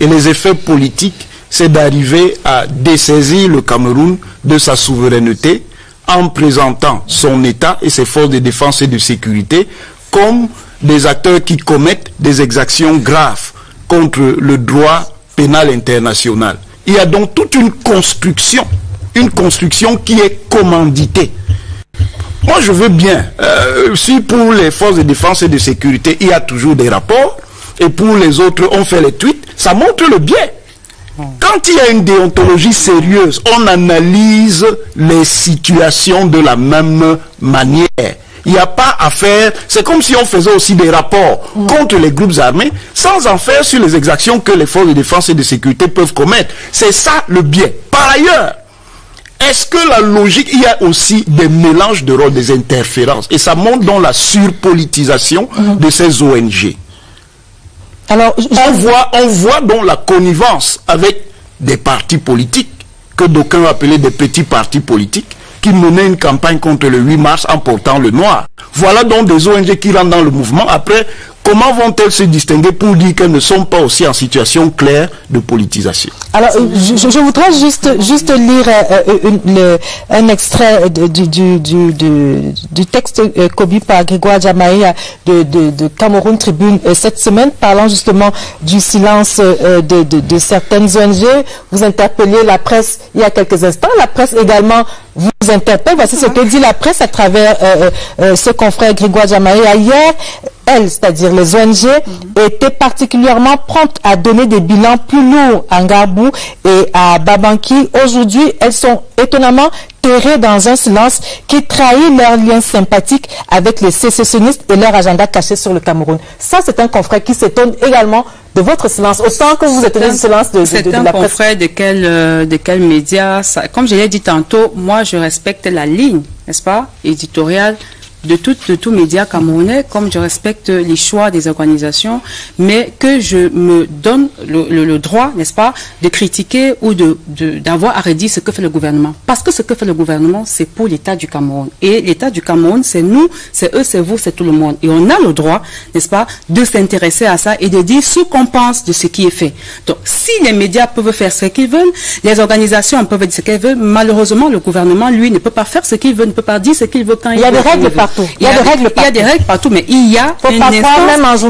Et les effets politiques, c'est d'arriver à dessaisir le Cameroun de sa souveraineté en présentant son État et ses forces de défense et de sécurité comme des acteurs qui commettent des exactions graves contre le droit pénal international. Il y a donc toute une construction qui est commanditée. Moi, je veux bien, si pour les forces de défense et de sécurité, il y a toujours des rapports, et pour les autres, on fait les tweets, ça montre le biais. Quand il y a une déontologie sérieuse, on analyse les situations de la même manière. Il n'y a pas à faire... C'est comme si on faisait aussi des rapports contre les groupes armés sans en faire sur les exactions que les forces de défense et de sécurité peuvent commettre. C'est ça le biais. Par ailleurs, est-ce que la logique, il y a aussi des mélanges de rôles, des interférences, et ça montre dans la surpolitisation de ces ONG. Alors, on voit donc la connivence avec des partis politiques, que d'aucuns appelaient des petits partis politiques, qui menaient une campagne contre le 8 mars en portant le noir. Voilà donc des ONG qui rentrent dans le mouvement. Après, comment vont-elles se distinguer pour dire qu'elles ne sont pas aussi en situation claire de politisation? Alors, je voudrais juste lire un extrait du texte commis par Grégoire Jamaïa de Cameroun Tribune cette semaine, parlant justement du silence de certaines ONG. Vous interpellez la presse il y a quelques instants. La presse également vous interpelle. Voici ce que dit la presse à travers ce confrère Grégoire Jamaïa. Hier, elles, c'est-à-dire les ONG, étaient particulièrement promptes à donner des bilans plus lourds à Ngarbou et à Babanki. Aujourd'hui, elles sont étonnamment terrées dans un silence qui trahit leur lien sympathique avec les sécessionnistes et leur agenda caché sur le Cameroun. Ça, c'est un confrère qui s'étonne également de votre silence, autant que vous étonnez du silence de la presse. C'est un confrère de quel média? Comme je l'ai dit tantôt, moi, je respecte la ligne, n'est-ce pas, éditoriale de tout média camerounais, comme je respecte les choix des organisations, mais que je me donne le droit, n'est-ce pas, de critiquer ou d'avoir à redire ce que fait le gouvernement. Parce que ce que fait le gouvernement, c'est pour l'État du Cameroun. Et l'État du Cameroun, c'est nous, c'est eux, c'est vous, c'est tout le monde. Et on a le droit, n'est-ce pas, de s'intéresser à ça et de dire ce qu'on pense de ce qui est fait. Donc, si les médias peuvent faire ce qu'ils veulent, les organisations peuvent dire ce qu'elles veulent, malheureusement, le gouvernement, lui, ne peut pas faire ce qu'il veut, ne peut pas dire ce qu'il veut quand il veut. Il y a des règles partout. Il y a des règles partout, mais il y a une instance,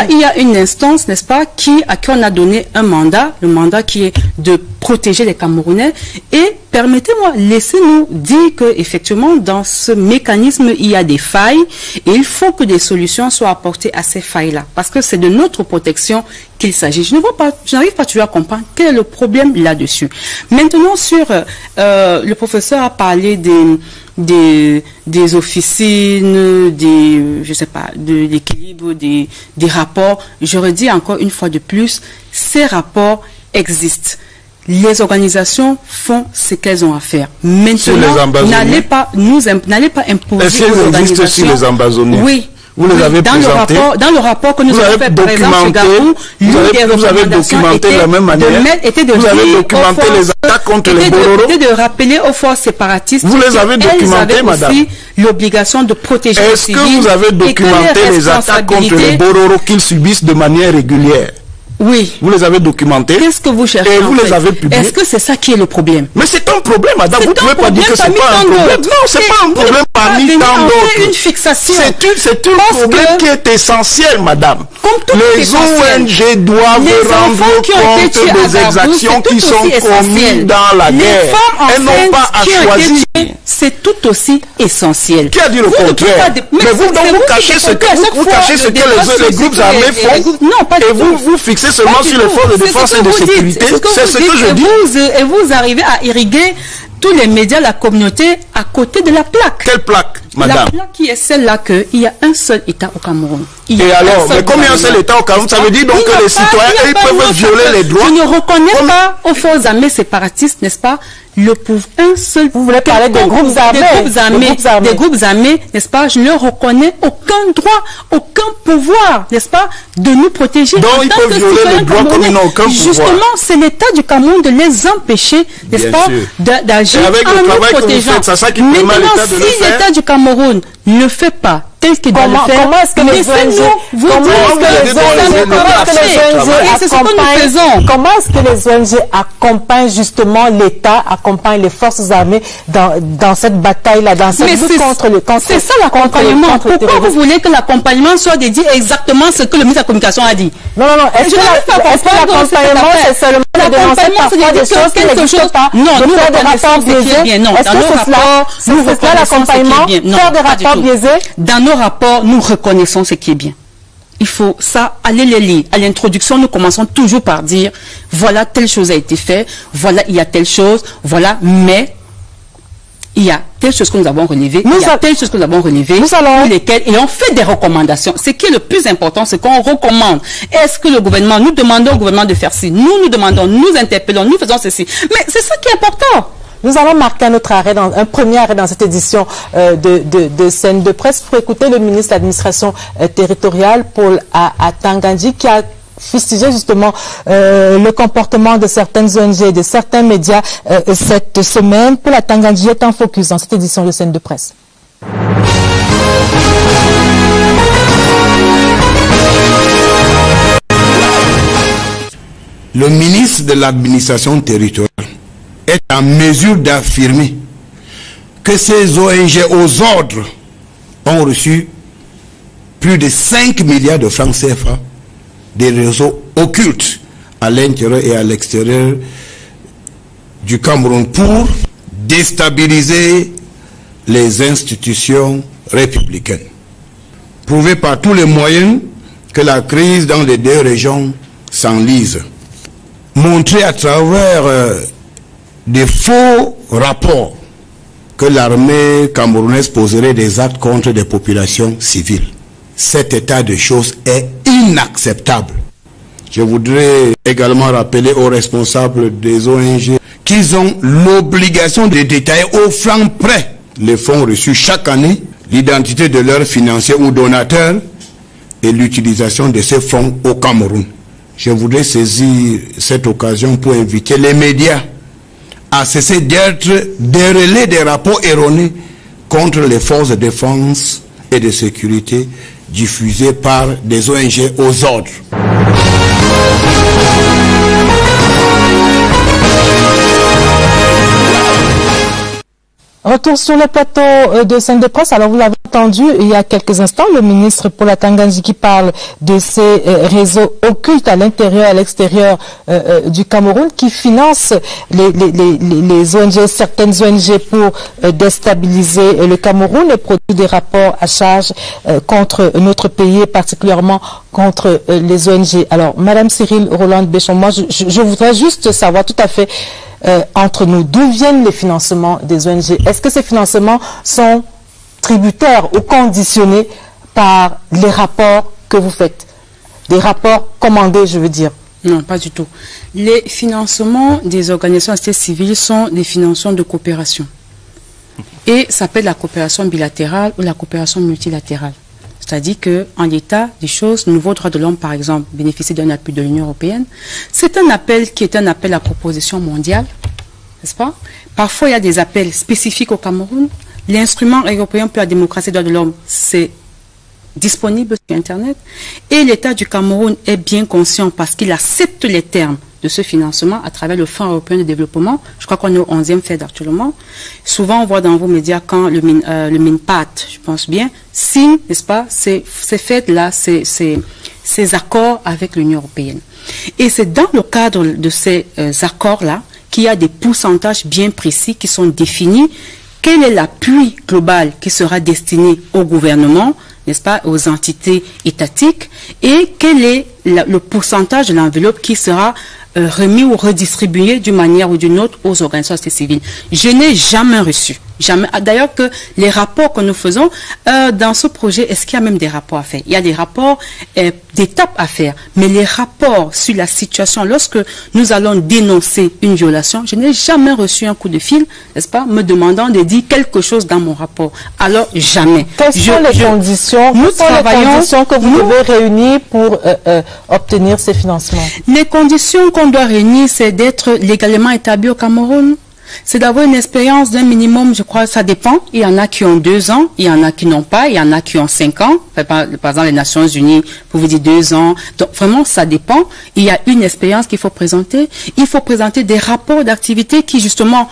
il y a une instance, n'est-ce pas, à qui on a donné un mandat, le mandat qui est de protéger les Camerounais. Et permettez-moi, laissez-nous dire que effectivement dans ce mécanisme il y a des failles et il faut que des solutions soient apportées à ces failles-là, parce que c'est de notre protection qu'il s'agit. Je n'arrive pas toujours à comprendre quel est le problème là-dessus. Maintenant, sur le professeur a parlé des officines, je sais pas, de l'équilibre des rapports. Je redis encore une fois de plus, ces rapports existent. Les organisations font ce qu'elles ont à faire. Maintenant, n'allez pas imposer aux organisations. Sur les ambazoniens. Oui. Vous les avez présentés. Dans le rapport que nous avons fait, par exemple, chez Garou, vous avez documenté de la même manière. Vous avez documenté les attaques contre les Bororo. De rappeler aux forces séparatistes. Vous les avez documenté, madame. Aussi l'obligation de protéger les civils. Est-ce que vous avez documenté les attaques contre les Bororo qu'ils subissent de manière régulière? Oui. Vous les avez documentés. Qu'est-ce que vous cherchez? Et vous les avez publiés. Est-ce que c'est ça qui est le problème? Mais c'est un problème, madame. Vous ne pouvez pas dire que c'est pas un problème. Non, c'est pas un problème parmi tant d'autres. Une fixation. C'est un problème qui est essentiel, madame. Les ONG doivent rendre compte des exactions qui sont commises dans la guerre. Elles n'ont pas à choisir. C'est tout aussi essentiel. Qui a dit le contraire? Mais vous cachez ce que les groupes armés font. Non, pas du tout. Vous fixez seulement sur les forces de défense et de sécurité. C'est ce que je dis. Et vous arrivez à irriguer tous les médias, la communauté, à côté de la plaque. Quelle plaque, madame? La plaque qui est celle-là qu'il y a un seul État au Cameroun. Et alors, mais comme il y a un seul État au Cameroun, ça veut dire donc que les citoyens, ils peuvent violer les droits. Je ne reconnais pas aux forces armées séparatistes, n'est-ce pas, le pouvoir, un seul. Vous voulez parler des groupes armés? Des groupes armés, n'est-ce pas? Je ne leur reconnais aucun droit, aucun pouvoir, n'est-ce pas, de nous protéger. Donc ils peuvent violer les droits comme ils n'ont aucun pouvoir. Justement, c'est l'État du Cameroun de les empêcher, n'est-ce pas, d'agir en nous protégeant. Maintenant, si l'État du Cameroun ne fait pas tel qu'il doit le faire, comment est-ce que les ONG comment est-ce que les ONG accompagnent justement l'État, accompagnent les forces armées dans cette bataille-là, dans cette lutte contre le cancer? C'est ça l'accompagnement. Pourquoi vous voulez que l'accompagnement soit dédié exactement ce que le ministre de la Communication a dit? Non. Est-ce que l'accompagnement, c'est seulement de dénoncer parfois des choses qui n'existent pas? Non, nous faire des rapports biaisés. Est-ce que c'est cela l'accompagnement? Faire des rapports biaisés? Dans nos rapports, nous reconnaissons ce qui est bien. Il faut ça, aller les lire. À l'introduction, nous commençons toujours par dire, voilà, telle chose a été faite, voilà, il y a telle chose, voilà, mais il y a telle chose que nous avons relevée, il y a telle chose que nous avons relevée, et on fait des recommandations. Ce qui est le plus important, c'est qu'on recommande. Est-ce que le gouvernement, nous demandons au gouvernement de faire ci, nous demandons, nous interpellons, nous faisons ceci. Mais c'est ça qui est important. Nous allons marquer un premier arrêt dans cette édition de scène de presse pour écouter le ministre de l'Administration territoriale, Paul Atangandji, qui a fustigé justement le comportement de certaines ONG et de certains médias cette semaine. Paul Atangandji est en focus dans cette édition de scène de presse. Le ministre de l'Administration territoriale est en mesure d'affirmer que ces ONG aux ordres ont reçu plus de 5 milliards de francs CFA des réseaux occultes à l'intérieur et à l'extérieur du Cameroun pour déstabiliser les institutions républicaines. Prouver par tous les moyens que la crise dans les deux régions s'enlise. Montrer à travers des faux rapports que l'armée camerounaise poserait des actes contre des populations civiles. Cet état de choses est inacceptable. Je voudrais également rappeler aux responsables des ONG qu'ils ont l'obligation de détailler au franc près les fonds reçus chaque année, l'identité de leurs financiers ou donateurs et l'utilisation de ces fonds au Cameroun. Je voudrais saisir cette occasion pour inviter les médias à cesser d'être des relais des rapports erronés contre les forces de défense et de sécurité diffusés par des ONG aux ordres. Retour sur le plateau de scène de presse. Alors, vous l'avez entendu il y a quelques instants, le ministre Paul Atangandji qui parle de ces réseaux occultes à l'intérieur et à l'extérieur du Cameroun qui financent les ONG, certaines ONG pour déstabiliser le Cameroun et produit des rapports à charge contre notre pays et particulièrement contre les ONG. Alors, Madame Cyril Roland-Béchon, moi, je voudrais juste savoir tout à fait entre nous, d'où viennent les financements des ONG? Est-ce que ces financements sont tributaires ou conditionnés par les rapports que vous faites? Des rapports commandés, je veux dire. Non, pas du tout. Les financements des organisations de société civile sont des financements de coopération. Et ça s'appelle la coopération bilatérale ou la coopération multilatérale. C'est-à-dire qu'en l'état des choses, le nouveau droit de l'homme, par exemple, bénéficie d'un appui de l'Union européenne. C'est un appel qui est un appel à proposition mondiale, n'est-ce pas? Parfois, il y a des appels spécifiques au Cameroun. L'instrument européen pour la démocratie et les droits de l'homme, c'est disponible sur Internet. Et l'État du Cameroun est bien conscient parce qu'il accepte les termes de ce financement à travers le Fonds européen de développement. Je crois qu'on est au 11e FED actuellement. Souvent, on voit dans vos médias quand le MINPAT, je pense bien, signe, n'est-ce pas, ces FED-là, ces accords avec l'Union européenne. Et c'est dans le cadre de ces accords-là qu'il y a des pourcentages bien précis qui sont définis. Quel est l'appui global qui sera destiné au gouvernement, n'est-ce pas, aux entités étatiques, et quel est le pourcentage de l'enveloppe qui sera remis ou redistribué d'une manière ou d'une autre aux organisations civiles. Je n'ai jamais reçu. Jamais. D'ailleurs, que les rapports que nous faisons dans ce projet, est-ce qu'il y a même des rapports à faire? Il y a des rapports d'étapes à faire, mais les rapports sur la situation, lorsque nous allons dénoncer une violation, je n'ai jamais reçu un coup de fil, n'est-ce pas, me demandant de dire quelque chose dans mon rapport. Alors, jamais. Quelles sont les conditions que vous devez réunir pour obtenir ces financements? Les conditions qu'on doit réunir, c'est d'être légalement établi au Cameroun. C'est d'avoir une expérience d'un minimum, je crois, ça dépend. Il y en a qui ont 2 ans, il y en a qui n'ont pas, il y en a qui ont 5 ans. Par exemple, les Nations Unies, pour vous dire 2 ans. Donc, vraiment, ça dépend. Il y a une expérience qu'il faut présenter. Il faut présenter des rapports d'activité qui, justement,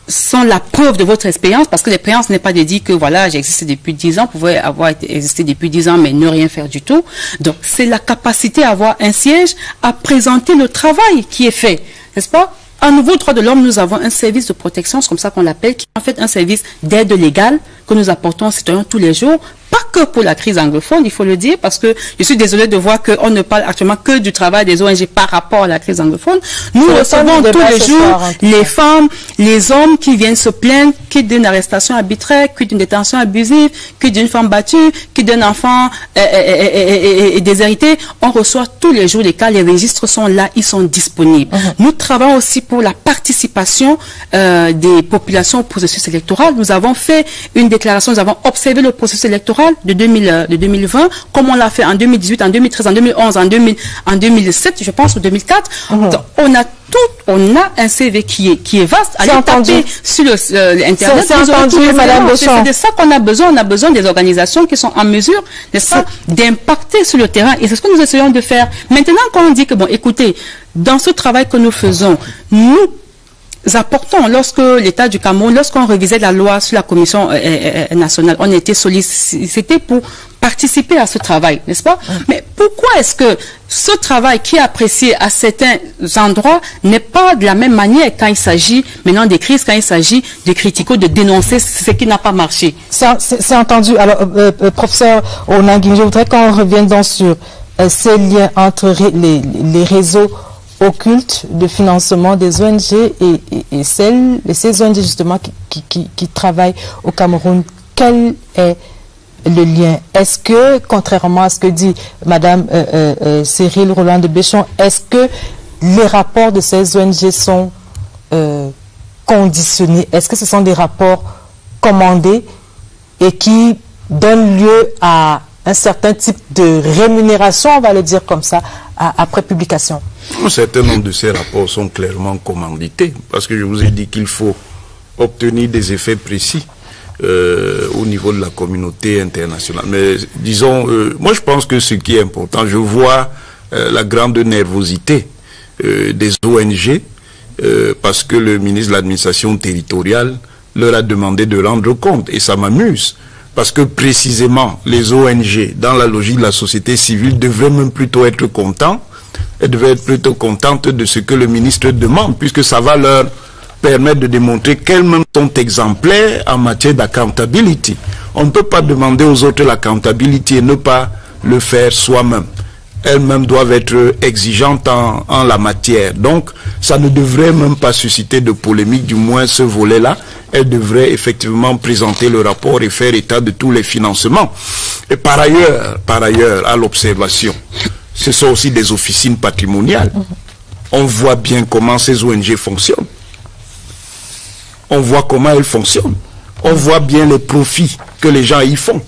sont la preuve de votre expérience, parce que l'expérience n'est pas de dire que, voilà, j'ai existé depuis 10 ans, vous pouvez avoir existé depuis 10 ans, mais ne rien faire du tout. Donc, c'est la capacité à avoir un siège, à présenter le travail qui est fait, n'est-ce pas? À nouveau, droit de l'homme, nous avons un service de protection, c'est comme ça qu'on l'appelle, qui est en fait un service d'aide légale que nous apportons aux citoyens tous les jours, pas que pour la crise anglophone, il faut le dire, parce que je suis désolée de voir qu'on ne parle actuellement que du travail des ONG par rapport à la crise anglophone. Nous recevons tous les jours les femmes, les hommes qui viennent se plaindre, qui d'une arrestation arbitraire, qui d'une détention abusive, qui d'une femme battue, qui d'un enfant déshérité. On reçoit tous les jours les cas, les registres sont là, ils sont disponibles. Nous travaillons aussi pour la participation des populations au processus électoral. Nous avons fait une déclaration, nous avons observé le processus électoral de 2020, comme on l'a fait en 2018, en 2013, en 2011, en 2007, je pense, ou 2004. Donc, on a un CV qui est vaste. Allez taper sur l'Internet. C'est entendu, Madame Deschamps. C'est de ça qu'on a besoin. On a besoin des organisations qui sont en mesure, n'est-ce pas, d'impacter sur le terrain. Et c'est ce que nous essayons de faire. Maintenant, quand on dit que, bon, écoutez, dans ce travail que nous faisons, nous apportons, lorsque l'État du Cameroun, lorsqu'on révisait la loi sur la Commission nationale, on a été sollicité pour participer à ce travail, n'est-ce pas? Mais pourquoi est-ce que ce travail qui est apprécié à certains endroits n'est pas de la même manière quand il s'agit maintenant des crises, quand il s'agit de critiquer, de dénoncer ce qui n'a pas marché? C'est entendu. Alors, professeur Onanguine, je voudrais qu'on revienne donc sur ces liens entre les réseaux occultes de financement des ONG et ces ONG justement qui travaillent au Cameroun. Quel est le lien? Est-ce que, contrairement à ce que dit Madame Cyril Roland de Béchon, est-ce que les rapports de ces ONG sont conditionnés? Est-ce que ce sont des rapports commandés et qui donnent lieu à un certain type de rémunération, on va le dire comme ça, après publication? Un certain nombre de ces rapports sont clairement commandités, parce que je vous ai dit qu'il faut obtenir des effets précis au niveau de la communauté internationale. Mais disons, moi je pense que ce qui est important, je vois la grande nervosité des ONG, parce que le ministre de l'administration territoriale leur a demandé de rendre compte, et ça m'amuse. Parce que précisément, les ONG, dans la logique de la société civile, devraient même plutôt être contents. Elles devraient être plutôt contentes de ce que le ministre demande, puisque ça va leur permettre de démontrer qu'elles-mêmes sont exemplaires en matière d'accountability. On ne peut pas demander aux autres l'accountability et ne pas le faire soi-même. Elles-mêmes doivent être exigeantes en la matière. Donc, ça ne devrait même pas susciter de polémique, du moins ce volet-là. Elles devraient effectivement présenter le rapport et faire état de tous les financements. Et par ailleurs, à l'observation, ce sont aussi des officines patrimoniales. On voit bien comment ces ONG fonctionnent. On voit comment elles fonctionnent. On voit bien les profits que les gens y font.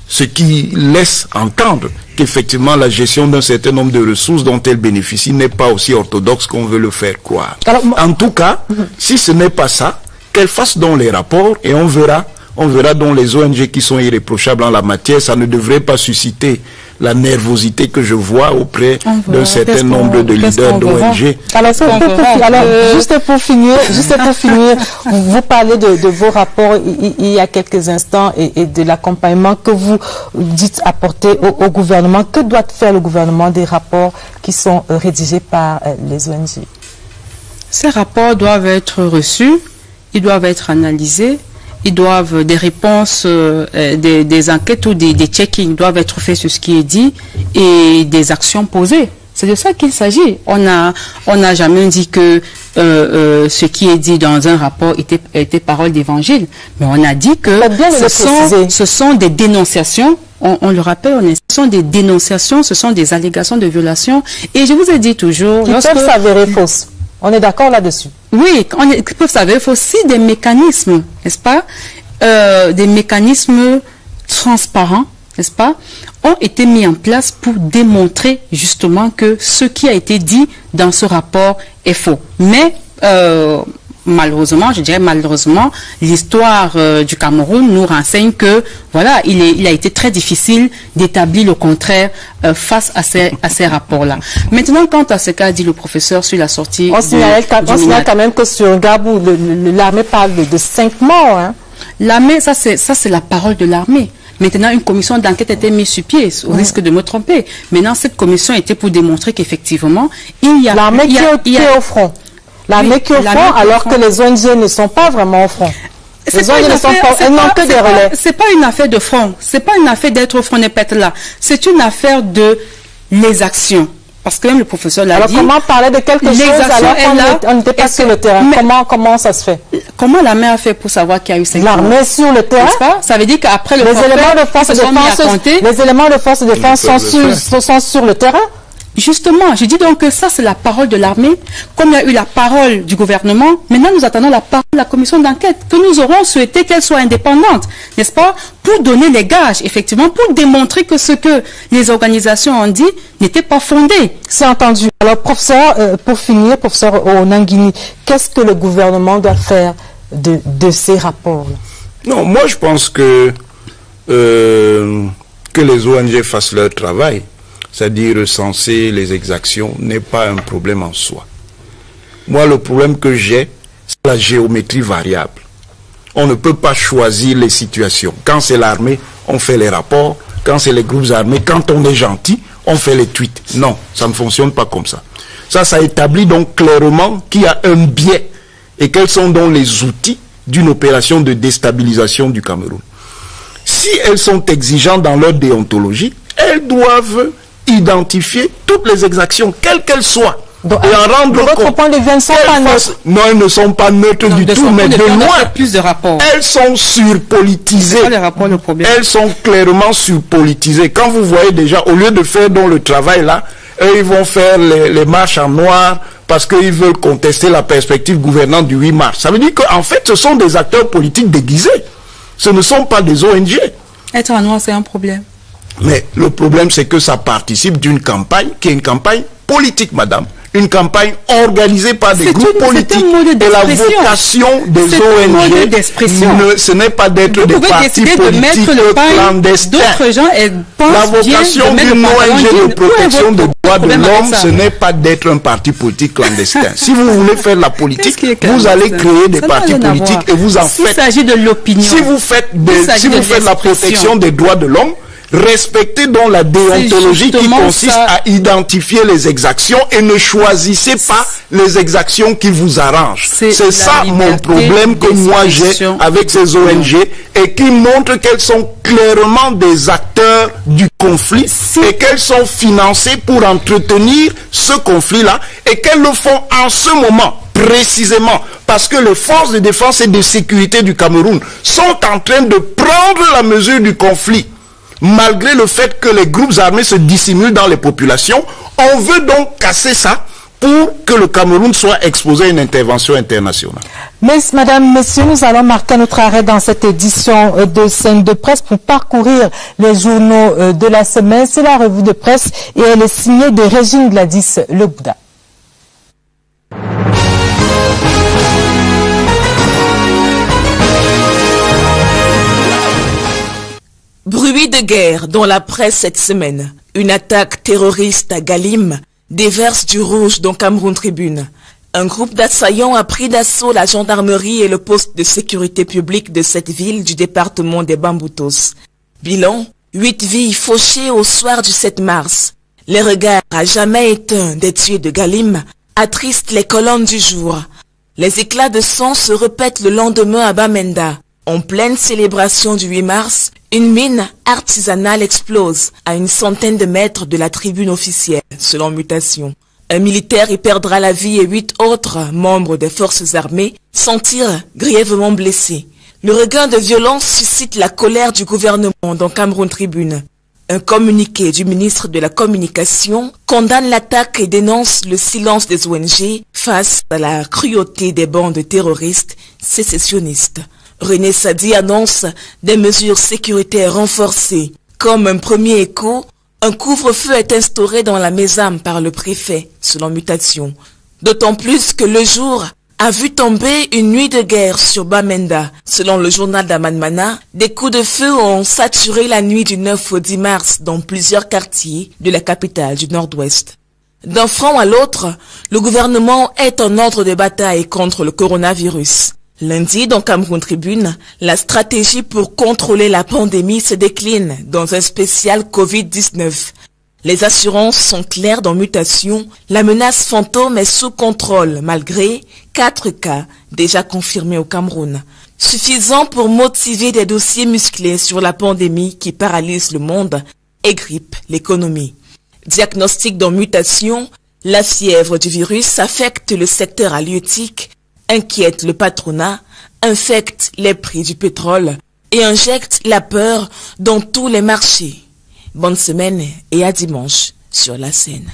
Ce qui laisse entendre qu'effectivement la gestion d'un certain nombre de ressources dont elles bénéficient n'est pas aussi orthodoxe qu'on veut le faire croire. Alors, en tout cas, si ce n'est pas ça, qu'elles fassent donc les rapports et on verra donc les ONG qui sont irréprochables en la matière. Ça ne devrait pas susciter la nervosité que je vois auprès d'un certain nombre de leaders d'ONG. Alors, juste pour finir, vous parlez de vos rapports il y a quelques instants et de l'accompagnement que vous dites apporter au gouvernement. Que doit faire le gouvernement des rapports qui sont rédigés par les ONG? Ces rapports doivent être reçus, ils doivent être analysés. Ils doivent, des réponses, des enquêtes ou des check-ins doivent être faits sur ce qui est dit et des actions posées. C'est de ça qu'il s'agit. On n'a jamais dit que ce qui est dit dans un rapport était parole d'évangile. Mais on a dit que ce sont des dénonciations. On le rappelle, ce sont des dénonciations, ce sont des allégations de violation. Et je vous ai dit toujours... Ils peuvent s'avérer fausses. On est d'accord là-dessus? Oui, ils peuvent s'avérer aussi des mécanismes, n'est-ce pas? Des mécanismes transparents, n'est-ce pas, ont été mis en place pour démontrer justement que ce qui a été dit dans ce rapport est faux. Mais malheureusement, je dirais malheureusement, l'histoire du Cameroun nous renseigne que voilà, il a été très difficile d'établir le contraire face à ces rapports-là. Maintenant, quant à ce qu'a dit le professeur sur la sortie... On signale quand même que sur Gabou, l'armée parle de 5 morts. Hein. L'armée, ça c'est la parole de l'armée. Maintenant, une commission d'enquête a été mise sur pied, au risque de me tromper. Maintenant, cette commission était pour démontrer qu'effectivement, il y a... L'armée qui est au front. L'armée qui est au front, alors que les ONG ne sont pas vraiment au front. Les ONG n'ont que des relais. C'est pas une affaire de front. C'est pas une affaire d'être au front des pètes là. C'est une affaire de les actions. Parce que même le professeur l'a dit. Alors comment parler de quelque chose alors qu'on n'était pas sur le terrain? Comment ça se fait? Comment l'armée a fait pour savoir qu'il y a eu 5 morts? L'armée sur le terrain? Ça veut dire qu'après le les éléments de force de défense sont sur le terrain? Justement, je dis donc que ça c'est la parole de l'armée, comme il y a eu la parole du gouvernement. Maintenant nous attendons la parole de la commission d'enquête, que nous aurons souhaité qu'elle soit indépendante, n'est-ce pas, pour donner les gages, effectivement, pour démontrer que ce que les organisations ont dit n'était pas fondé. C'est entendu. Alors professeur, pour finir, professeur Onanguini, qu'est-ce que le gouvernement doit faire de ces rapports-là? Non, moi je pense que les ONG fassent leur travail, c'est-à-dire recenser les exactions, n'est pas un problème en soi. Moi, le problème que j'ai, c'est la géométrie variable. On ne peut pas choisir les situations. Quand c'est l'armée, on fait les rapports. Quand c'est les groupes armés, quand on est gentil, on fait les tweets. Non, ça ne fonctionne pas comme ça. Ça établit donc clairement qu'il y a un biais et quels sont donc les outils d'une opération de déstabilisation du Cameroun. Si elles sont exigeantes dans leur déontologie, elles doivent identifier toutes les exactions, quelles qu'elles soient. Donc, et en rendre compte. Votre point de vue, elles ne sont pas neutres. Non, elles ne sont pas neutres du tout, mais de loin. Plus de rapports. Elles sont surpolitisées. Pas les rapports, le problème. Elles sont clairement surpolitisées. Quand vous voyez déjà, au lieu de faire donc le travail là, eux, ils vont faire les marches en noir parce qu'ils veulent contester la perspective gouvernante du 8 mars. Ça veut dire qu'en fait, ce sont des acteurs politiques déguisés. Ce ne sont pas des ONG. Être en noir, c'est un problème. Mais le problème, c'est que ça participe d'une campagne qui est une campagne politique, madame. Une campagne organisée par des groupes politiques. Et la vocation des ONG, ce n'est pas d'être des partis politiques clandestins. La vocation d'une ONG de protection des droits de l'homme, ce n'est pas d'être un parti politique clandestin. Si vous voulez faire la politique, vous allez créer des partis politiques et vous en faites. Il s'agit de l'opinion. Si vous faites la protection des droits de l'homme, respectez donc la déontologie qui consiste à identifier les exactions et ne choisissez pas les exactions qui vous arrangent. C'est ça mon problème que moi j'ai avec ces ONG et qui montrent qu'elles sont clairement des acteurs du conflit et qu'elles sont financées pour entretenir ce conflit-là et qu'elles le font en ce moment. Précisément parce que les forces de défense et de sécurité du Cameroun sont en train de prendre la mesure du conflit. Malgré le fait que les groupes armés se dissimulent dans les populations, on veut donc casser ça pour que le Cameroun soit exposé à une intervention internationale. Madame, Messieurs, nous allons marquer notre arrêt dans cette édition de Scène de presse pour parcourir les journaux de la semaine. C'est la revue de presse et elle est signée de Régine Gladys Le Bouddha. Bruit de guerre dans la presse cette semaine. Une attaque terroriste à Galim déverse du rouge dans Cameroun Tribune. Un groupe d'assaillants a pris d'assaut la gendarmerie et le poste de sécurité publique de cette ville du département des Bamboutos. Bilan, 8 vies fauchées au soir du 7 mars. Les regards à jamais éteints des tués de Galim attristent les colonnes du jour. Les éclats de sang se répètent le lendemain à Bamenda. En pleine célébration du 8 mars, une mine artisanale explose à une centaine de mètres de la tribune officielle, selon Mutation. Un militaire y perdra la vie et 8 autres membres des forces armées s'en tirent grièvement blessés. Le regain de violence suscite la colère du gouvernement dans Cameroun Tribune. Un communiqué du ministre de la Communication condamne l'attaque et dénonce le silence des ONG face à la cruauté des bandes terroristes sécessionnistes. René Sadi annonce des mesures sécuritaires renforcées. Comme un premier écho, un couvre-feu est instauré dans la Mésame par le préfet, selon Mutation. D'autant plus que le jour a vu tomber une nuit de guerre sur Bamenda. Selon le journal d'Amanmana, des coups de feu ont saturé la nuit du 9 au 10 mars dans plusieurs quartiers de la capitale du Nord-Ouest. D'un front à l'autre, le gouvernement est en ordre de bataille contre le coronavirus. Lundi, dans Cameroun Tribune, la stratégie pour contrôler la pandémie se décline dans un spécial Covid-19. Les assurances sont claires dans mutation. La menace fantôme est sous contrôle malgré 4 cas déjà confirmés au Cameroun. Suffisant pour motiver des dossiers musclés sur la pandémie qui paralyse le monde et grippe l'économie. Diagnostic dans mutation, la fièvre du virus affecte le secteur halieutique, inquiète le patronat, infecte les prix du pétrole et injecte la peur dans tous les marchés. Bonne semaine et à dimanche sur la scène.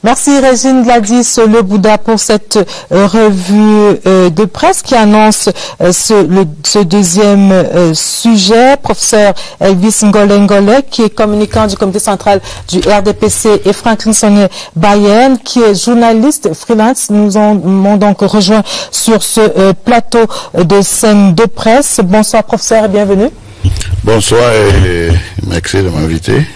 Merci Régine Gladys Le Bouddha pour cette revue de presse qui annonce ce deuxième sujet. Professeur Elvis Ngole, qui est communicant du comité central du RDPC, et Franklin Sonnet Bayen, qui est journaliste freelance, nous m'ont donc rejoint sur ce plateau de scène de presse. Bonsoir professeur et bienvenue. Bonsoir et merci de m'inviter.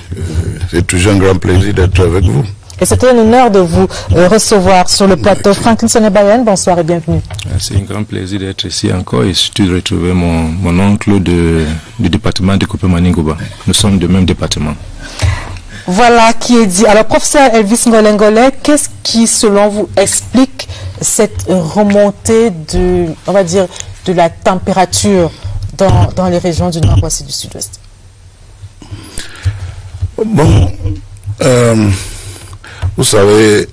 C'est toujours un grand plaisir d'être avec vous. Et c'était un honneur de vous recevoir sur le plateau. Franklin Sonnet Bayen, bonsoir et bienvenue. C'est un grand plaisir d'être ici encore et surtout de retrouver mon oncle du département de Coupé-Maningouba. Nous sommes du même département. Voilà qui est dit. Alors, professeur Elvis Ngole, qu'est-ce qui, selon vous, explique cette remontée de la température dans les régions du nord-ouest et du sud-ouest? Bon, vous savez,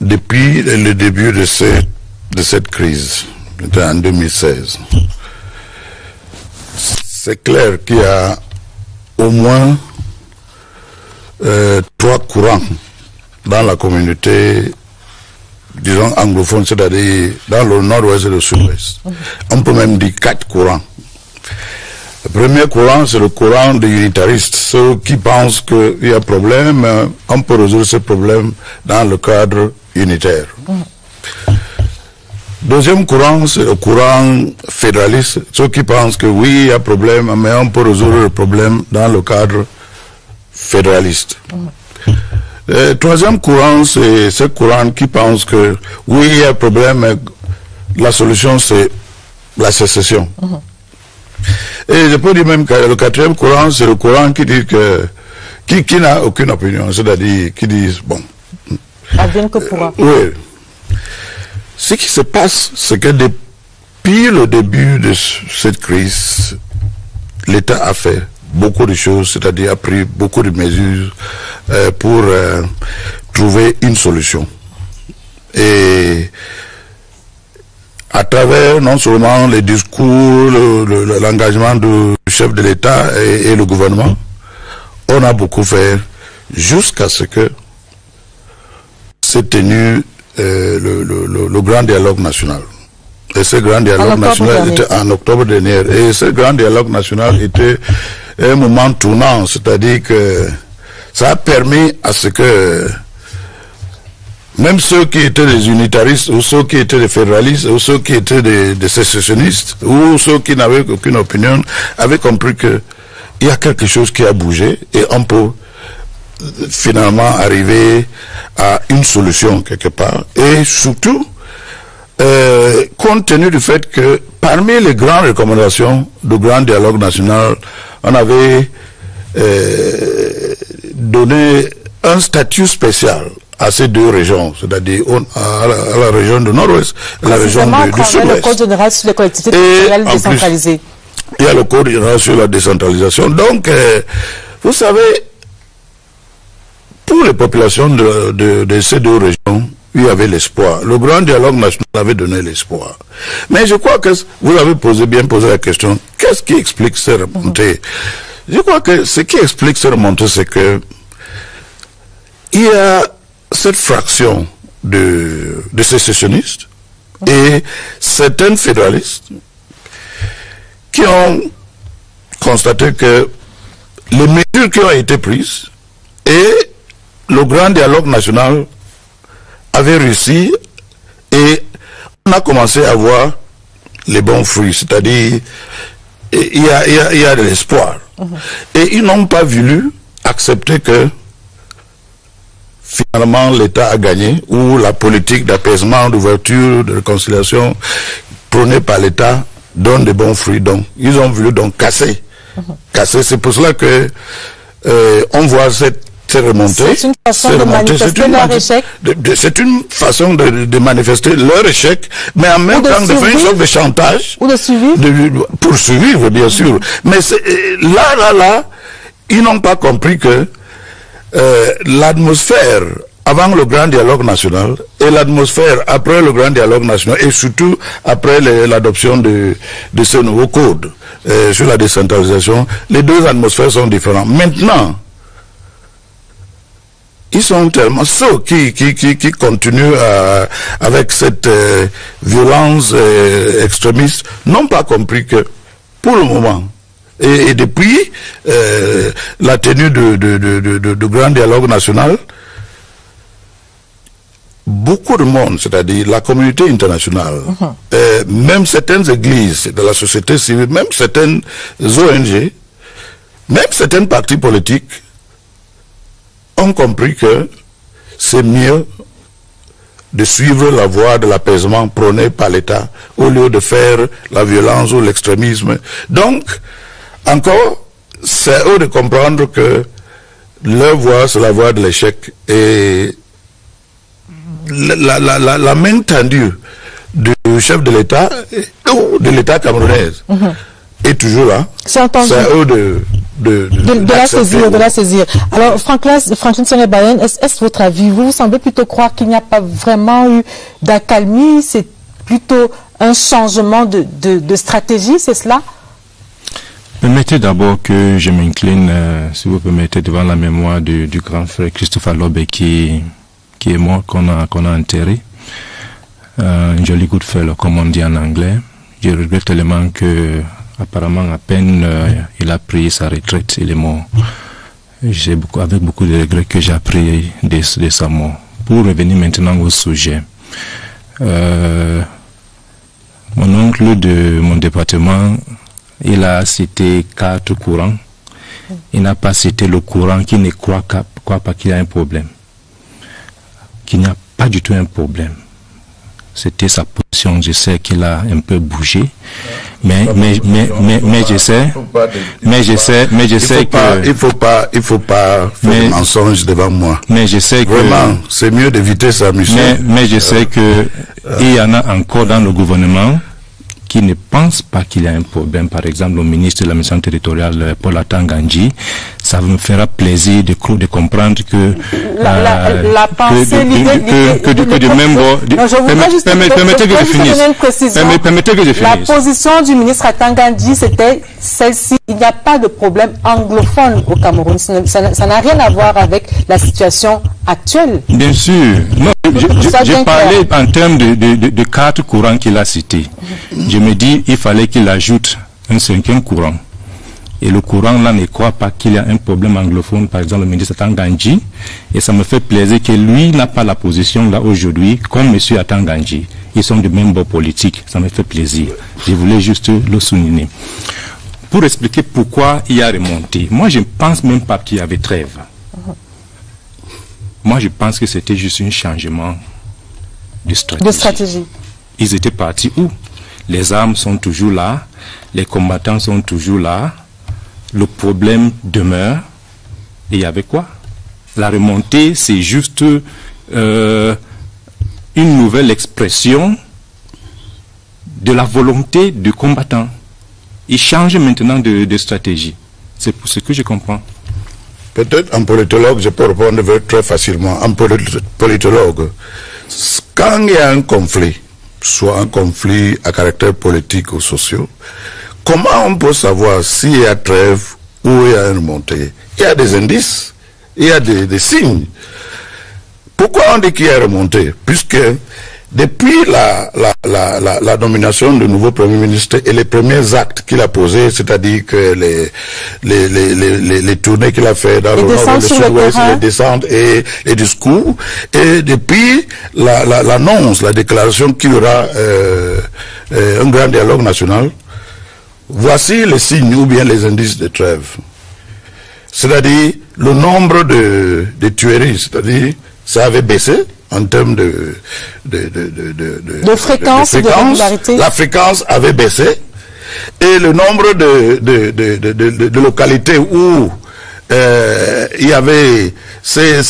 depuis le début de cette crise, en 2016, c'est clair qu'il y a au moins 3 courants dans la communauté, disons anglophone, c'est-à-dire dans le nord-ouest et le sud-ouest. On peut même dire 4 courants. Le premier courant, c'est le courant des unitaristes, ceux qui pensent qu'il y a problème, on peut résoudre ce problème dans le cadre unitaire. Deuxième courant, c'est le courant fédéraliste, ceux qui pensent que oui, il y a problème, mais on peut résoudre le problème dans le cadre fédéraliste. Le troisième courant, c'est ce courant qui pense que oui, il y a problème, mais la solution, c'est la sécession. Et je peux dire même que le quatrième courant, c'est le courant qui dit que qui n'a aucune opinion, c'est-à-dire qui dit bon. Advienne que pourra. Oui. Ce qui se passe, c'est que depuis le début de cette crise, l'État a fait beaucoup de choses, c'est-à-dire a pris beaucoup de mesures pour trouver une solution. Et à travers non seulement les discours, l'engagement du chef de l'État et le gouvernement, on a beaucoup fait jusqu'à ce que s'est tenu le grand dialogue national. Et ce grand dialogue national était en octobre dernier. Et ce grand dialogue national était un moment tournant, c'est-à-dire que ça a permis à ce que même ceux qui étaient des unitaristes, ou ceux qui étaient des fédéralistes, ou ceux qui étaient des sécessionnistes, ou ceux qui n'avaient aucune opinion, avaient compris que il y a quelque chose qui a bougé et on peut finalement arriver à une solution quelque part. Et surtout, compte tenu du fait que parmi les grandes recommandations du grand dialogue national, on avait donné un statut spécial à ces deux régions, c'est-à-dire à la région du Nord-Ouest et la région du Sud-Ouest. Le Code général sur les collectivités territoriales décentralisées. Il y a le Code général sur la décentralisation. Donc, vous savez, pour les populations de ces deux régions, il y avait l'espoir. Le grand dialogue national avait donné l'espoir. Mais je crois que vous avez bien posé la question, qu'est-ce qui explique ces remontées? Je crois que ce qui explique ces remontées, c'est que il y a cette fraction de sécessionnistes et certains fédéralistes qui ont constaté que les mesures qui ont été prises et le grand dialogue national avait réussi et on a commencé à voir les bons fruits, c'est-à-dire il y a de l'espoir. Et ils n'ont pas voulu accepter que finalement l'État a gagné, ou la politique d'apaisement, d'ouverture, de réconciliation prônée par l'État donne de bons fruits. Donc, ils ont voulu donc casser. C'est pour cela que on voit cette remontée. C'est une façon de manifester leur échec. C'est une façon de manifester leur échec, mais en même temps de faire une sorte de chantage. Ou de survivre. Pour survivre, bien sûr. Mais là, ils n'ont pas compris que l'atmosphère avant le grand dialogue national et l'atmosphère après le grand dialogue national, et surtout après l'adoption de ce nouveau code sur la décentralisation, les deux atmosphères sont différentes. Maintenant, ils sont tellement ceux qui continuent avec cette violence extrémiste, n'ont pas compris que pour le moment, et depuis la tenue de grand dialogue national, beaucoup de monde, c'est-à-dire la communauté internationale, même certaines églises de la société civile, même certaines ONG, même certains partis politiques ont compris que c'est mieux de suivre la voie de l'apaisement prônée par l'État au lieu de faire la violence ou l'extrémisme. Donc, encore, c'est eux de comprendre que leur voie, c'est la voie de l'échec. Et la main tendue du chef de l'État, de l'État camerounais, est toujours là. C'est eux de la saisir. Alors, Franklin Sonnet-Bayen, est-ce votre avis? Vous semblez plutôt croire qu'il n'y a pas vraiment eu d'accalmie, c'est plutôt un changement de stratégie, c'est cela? Permettez d'abord que je m'incline, si vous permettez, devant la mémoire du grand frère Christopher Lobé qui est mort, qu'on a enterré. Un joli good fellow, comme on dit en anglais. Je regrette tellement que, apparemment, à peine il a pris sa retraite, il est mort. Avec beaucoup de regrets que j'ai appris de sa mort. Pour revenir maintenant au sujet. Mon oncle de mon département, il a cité 4 courants. Il n'a pas cité le courant qui ne croit pas qu'il y a un problème. Qu'il n'y a pas du tout un problème. C'était sa position. Je sais qu'il a un peu bougé, mais je sais que il faut pas faire de mensonges devant moi. Mais je sais vraiment, c'est mieux d'éviter ça, monsieur. Mais je sais que il y en a encore dans le gouvernement qui ne pensent pas qu'il y a un problème. Par exemple, le ministre de la mission territoriale, Paul Atangandji, ça me fera plaisir de comprendre que la pensée, permettez que je finisse. Permettez que je finisse. La position du ministre Atangandji, c'était celle-ci. Il n'y a pas de problème anglophone au Cameroun. Ça n'a rien à voir avec la situation actuelle. Bien sûr. Non, j'ai parlé en termes de 4 courants qu'il a cités. Je me dis, il fallait qu'il ajoute un 5e courant. Et le courant là ne croit pas qu'il y a un problème anglophone, par exemple le ministre Atangandji. Et ça me fait plaisir que lui n'a pas la position là aujourd'hui, comme M. Atangandji. Ils sont de même bord politique. Ça me fait plaisir. Je voulais juste le souligner. Pour expliquer pourquoi il y a remonté. Moi, je ne pense même pas qu'il y avait trêve. Moi, je pense que c'était juste un changement de stratégie. Ils étaient partis où? Les armes sont toujours là, les combattants sont toujours là, le problème demeure. Et il y avait quoi? La remontée, c'est juste une nouvelle expression de la volonté du combattant. Ils changent maintenant de stratégie. C'est pour ce que je comprends. Peut-être un politologue, je peux répondre très facilement. Un politologue, quand il y a un conflit, soit un conflit à caractère politique ou social, comment on peut savoir s'il y a trêve ou il y a une remontée? Il y a des indices, il y a des signes. Pourquoi on dit qu'il y a remontée? Puisque depuis la nomination du nouveau Premier ministre et les premiers actes qu'il a posés, c'est-à-dire que les tournées qu'il a fait dans le nord, le sud-ouest, les descentes et les discours, et depuis l'annonce, la déclaration qu'il y aura un grand dialogue national, voici les signes ou bien les indices de trêve. C'est-à-dire le nombre de tueries, c'est-à-dire ça avait baissé en termes de fréquence, de régularité. La fréquence avait baissé et le nombre de localités où il y avait ces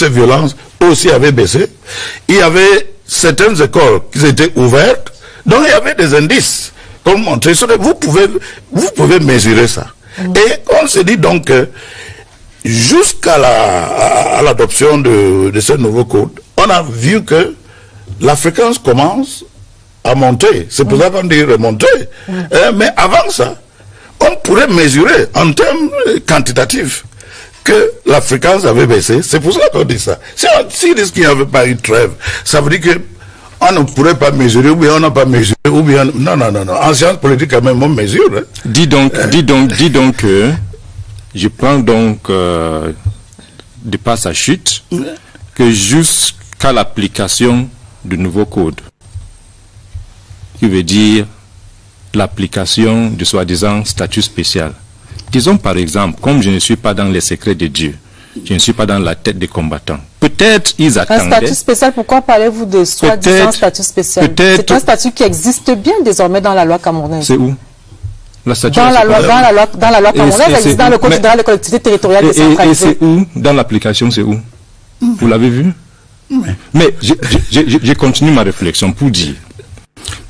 violences aussi avait baissé. Il y avait certaines écoles qui étaient ouvertes, donc il y avait des indices comme montrer. Vous pouvez mesurer ça. Et on se dit donc que jusqu'à l'adoption de ce nouveau code, on a vu que la fréquence commence à monter. C'est pour ça qu'on dit remonter. Mais avant ça, on pourrait mesurer en termes quantitatifs que la fréquence avait baissé. C'est pour ça qu'on dit ça. Si dit qu'il n'y avait pas eu de trêve, ça veut dire que on ne pourrait pas mesurer, ou bien on n'a pas mesuré, ou bien... Non. En sciences politiques, quand même, on mesure. Hein. Dis donc que je prends donc de par sa chute que jusqu'à l'application du nouveau code, qui veut dire l'application du soi-disant statut spécial. Disons par exemple, comme je ne suis pas dans les secrets de Dieu, je ne suis pas dans la tête des combattants. Peut-être ils attendaient... Un statut spécial, pourquoi parlez-vous de soi-disant statut spécial? C'est un statut qui existe bien désormais dans la loi camerounaise. C'est où? Dans la loi camerounaise, elle existe dans le Code général des collectivités territoriales décentralisées. Et c'est où? Dans l'application, c'est où? Vous l'avez vu? Mais je continue ma réflexion pour dire,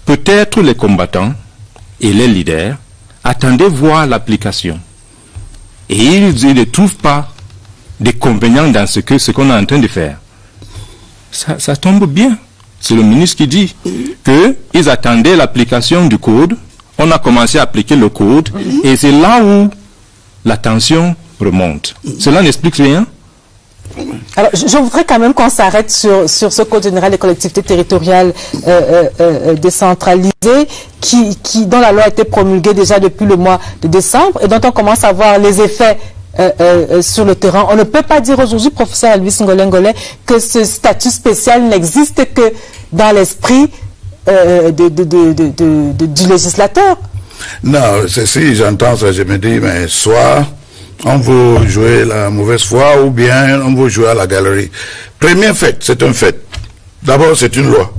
peut-être les combattants et les leaders attendaient voir l'application. Et ils ne trouvent pas d'inconvénients dans ce qu'on est en train de faire. Ça tombe bien. C'est le ministre qui dit qu'ils attendaient l'application du code. On a commencé à appliquer le code et c'est là où la tension remonte. Cela n'explique rien. Alors, je voudrais quand même qu'on s'arrête sur ce Code général des collectivités territoriales décentralisées dont la loi a été promulguée déjà depuis le mois de décembre et dont on commence à voir les effets sur le terrain. On ne peut pas dire aujourd'hui, professeur Elvis Ngolé, que ce statut spécial n'existe que dans l'esprit du législateur. Non, si j'entends ça, je me dis, mais soit on veut jouer la mauvaise foi ou bien on veut jouer à la galerie. Premier fait, c'est un fait. D'abord, c'est une loi.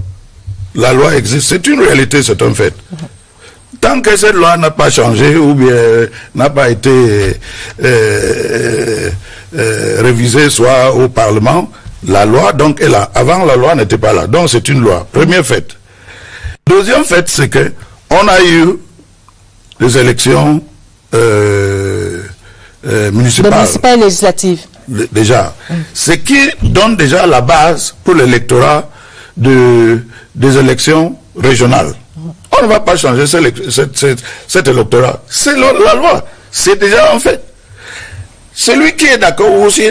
La loi existe, c'est une réalité, c'est un fait. Tant que cette loi n'a pas changé ou bien n'a pas été révisée, soit au Parlement, la loi donc est là. Avant, la loi n'était pas là. Donc, c'est une loi. Premier fait. Deuxième fait, c'est que on a eu des élections municipales. Municipales et législatives. Déjà. Ce qui donne déjà la base pour l'électorat des élections régionales. On ne va pas changer cet électorat. C'est la loi. C'est déjà en fait. Celui qui est d'accord ou qui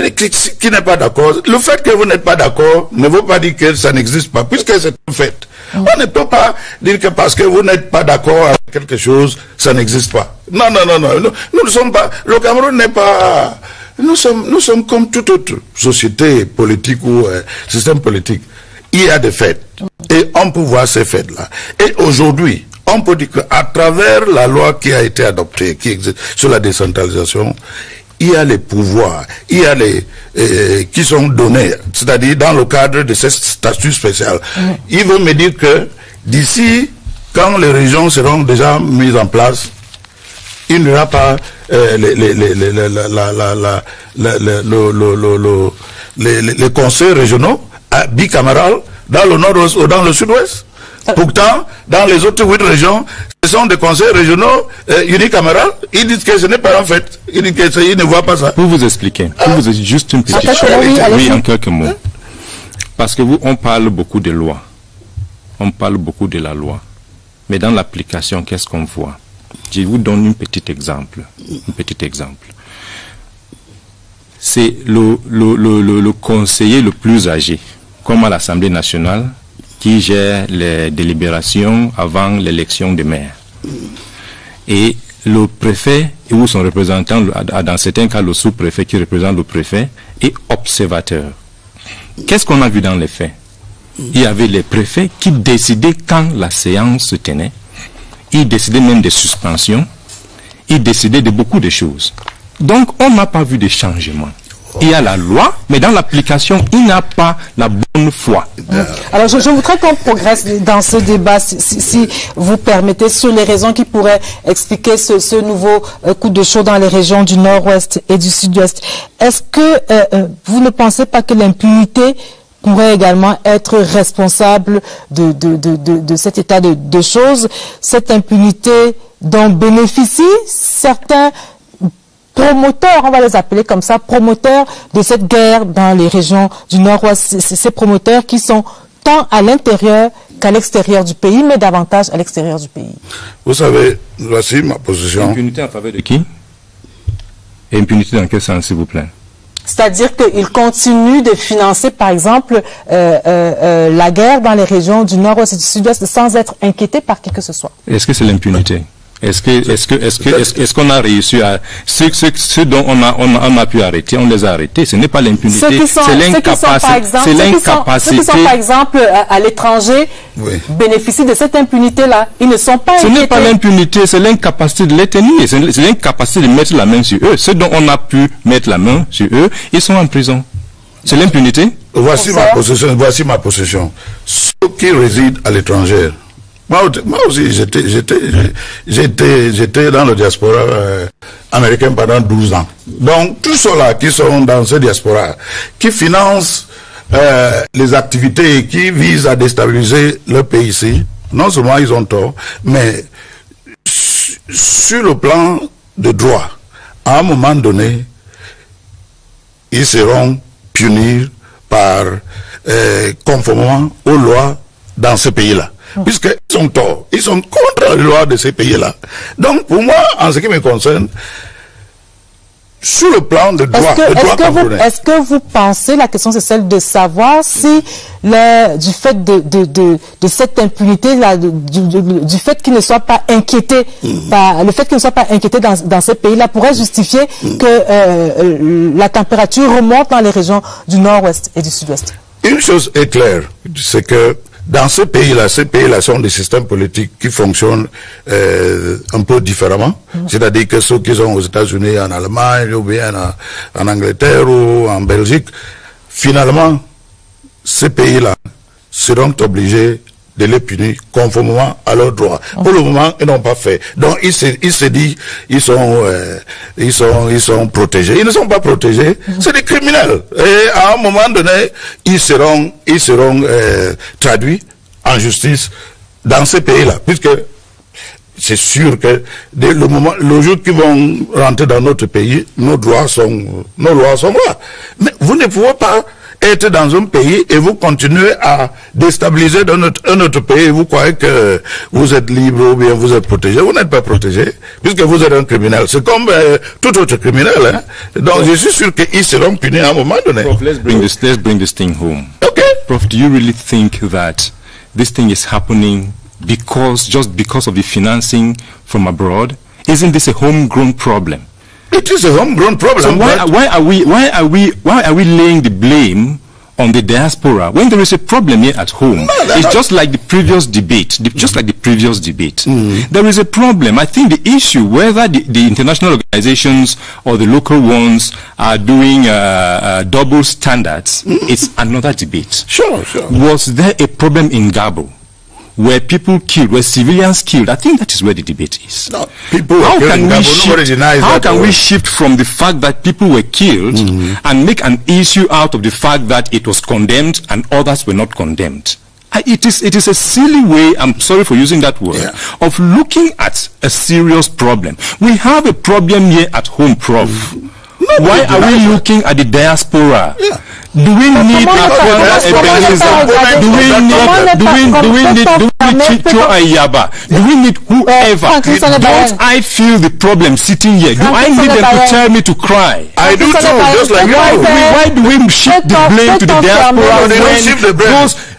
n'est pas d'accord, le fait que vous n'êtes pas d'accord ne veut pas dire que ça n'existe pas, puisque c'est un fait. On ne peut pas dire que parce que vous n'êtes pas d'accord avec quelque chose, ça n'existe pas. Non. Nous ne sommes pas... Le Cameroun n'est pas... Nous sommes comme toute autre société politique ou système politique. Il y a des faits. Et on peut voir ces faits-là. Et aujourd'hui, on peut dire qu'à travers la loi qui a été adoptée, qui existe sur la décentralisation, il y a les pouvoirs, il y a qui sont donnés, c'est-à-dire dans le cadre de ce statut spécial. Il veut me dire que d'ici, quand les régions seront déjà mises en place, il n'y aura pas les conseils régionaux bicamérales dans le nord-ouest ou dans le sud-ouest. Pourtant, dans les autres 8 régions, ce sont des conseils régionaux unicamérales. Ils disent que ce n'est pas en fait. Ils disent qu'ils ne voient pas ça. Pour vous expliquer, juste une petite chose. Oui, en quelques mots. Parce que on parle beaucoup de loi. On parle beaucoup de la loi. Mais dans l'application, qu'est-ce qu'on voit? Je vous donne un petit exemple. C'est le conseiller le plus âgé, comme à l'Assemblée nationale, qui gère les délibérations avant l'élection des maires. Et le préfet ou son représentant, dans certains cas le sous-préfet qui représente le préfet, est observateur. Qu'est-ce qu'on a vu dans les faits? Il y avait les préfets qui décidaient quand la séance se tenait. Ils décidaient même des suspensions. Ils décidaient de beaucoup de choses. Donc, on n'a pas vu de changement. Il y a la loi, mais dans l'application, il n'y a pas la bonne foi. Alors, je voudrais qu'on progresse dans ce débat, si vous permettez, sur les raisons qui pourraient expliquer ce nouveau coup de chaud dans les régions du nord-ouest et du sud-ouest. Est-ce que vous ne pensez pas que l'impunité pourrait également être responsable de cet état de choses, cette impunité dont bénéficient certains promoteurs, on va les appeler comme ça, promoteurs de cette guerre dans les régions du nord-ouest, ces promoteurs qui sont tant à l'intérieur qu'à l'extérieur du pays, mais davantage à l'extérieur du pays. Vous savez, voici ma position. Impunité en faveur de qui? Et impunité dans quel sens, s'il vous plaît? C'est-à-dire qu'ils continuent de financer, par exemple, la guerre dans les régions du nord-ouest et du sud-ouest sans être inquiétés par qui que ce soit. Est-ce que c'est l'impunité? Est-ce qu'on a réussi à ceux dont on a pu arrêter, on les a arrêtés. Ce n'est pas l'impunité, c'est l'incapacité. Ceux qui sont par exemple à l'étranger bénéficient de cette impunité-là. Ils ne sont pas inquiétés. Ce n'est pas l'impunité, c'est l'incapacité de les tenir. C'est l'incapacité de mettre la main sur eux. Ceux dont on a pu mettre la main sur eux, ils sont en prison. C'est l'impunité. Voici ma position. Ceux qui résident à l'étranger. Moi aussi, j'étais dans le diaspora américain pendant 12 ans. Donc, tous ceux-là qui sont dans ce diaspora, qui financent les activités qui visent à déstabiliser le pays ici, non seulement ils ont tort, mais sur le plan de droit, à un moment donné, ils seront punis par conformément aux lois dans ce pays-là. Puisqu'ils sont torts, ils sont contre les lois de ces pays-là. Donc, pour moi, en ce qui me concerne, sur le plan de droit, est-ce que vous pensez, la question c'est celle de savoir si du fait de cette impunité-là, du fait qu'ils ne soient pas inquiétés, le fait qu'ils ne soient pas inquiétés dans ces pays-là pourrait justifier que la température remonte dans les régions du nord-ouest et du sud-ouest? Une chose est claire, c'est que dans ces pays-là sont des systèmes politiques qui fonctionnent un peu différemment. C'est-à-dire que ceux qui sont aux États-Unis, en Allemagne, ou bien en Angleterre ou en Belgique, finalement, ces pays-là seront obligés de les punir conformément à leurs droits. Pour le moment, ils n'ont pas fait. Donc, ils se disent, ils sont protégés. Ils ne sont pas protégés. C'est des criminels. Et à un moment donné, ils seront traduits en justice dans ces pays-là. Puisque c'est sûr que le jour qu'ils vont rentrer dans notre pays, nos lois sont là. Mais vous ne pouvez pas être dans un pays et vous continuez à déstabiliser un autre pays et vous croyez que vous êtes libre ou bien vous êtes protégé. Vous n'êtes pas protégé puisque vous êtes un criminel. C'est comme tout autre criminel. Hein? Donc je suis sûr qu'ils seront punis à un moment donné. Prof, let's bring this thing home. Okay. Prof, do you really think that this thing is happening just because of the financing from abroad? Isn't this a homegrown problem? It is a homegrown problem. So why are we laying the blame on the diaspora when there is a problem here at home? It's just like the previous debate. There is a problem. I think the issue whether the international organizations or the local ones are doing double standards, it's another debate. Sure. Was there a problem in Gabo? Were people killed? Were civilians killed? I think that is where the debate is. No, people were killed in Gabo. How can we shift from the fact that people were killed and make an issue out of the fact that it was condemned and others were not condemned? It is a silly way, I'm sorry for using that word, of looking at a serious problem. We have a problem here at home, Prof. Why are we looking at the diaspora? Do we need Do we need whoever? Don't I feel the problem sitting here? Do I need them to tell me to cry? I do too, just like you. Why do we shift the blame to the diaspora when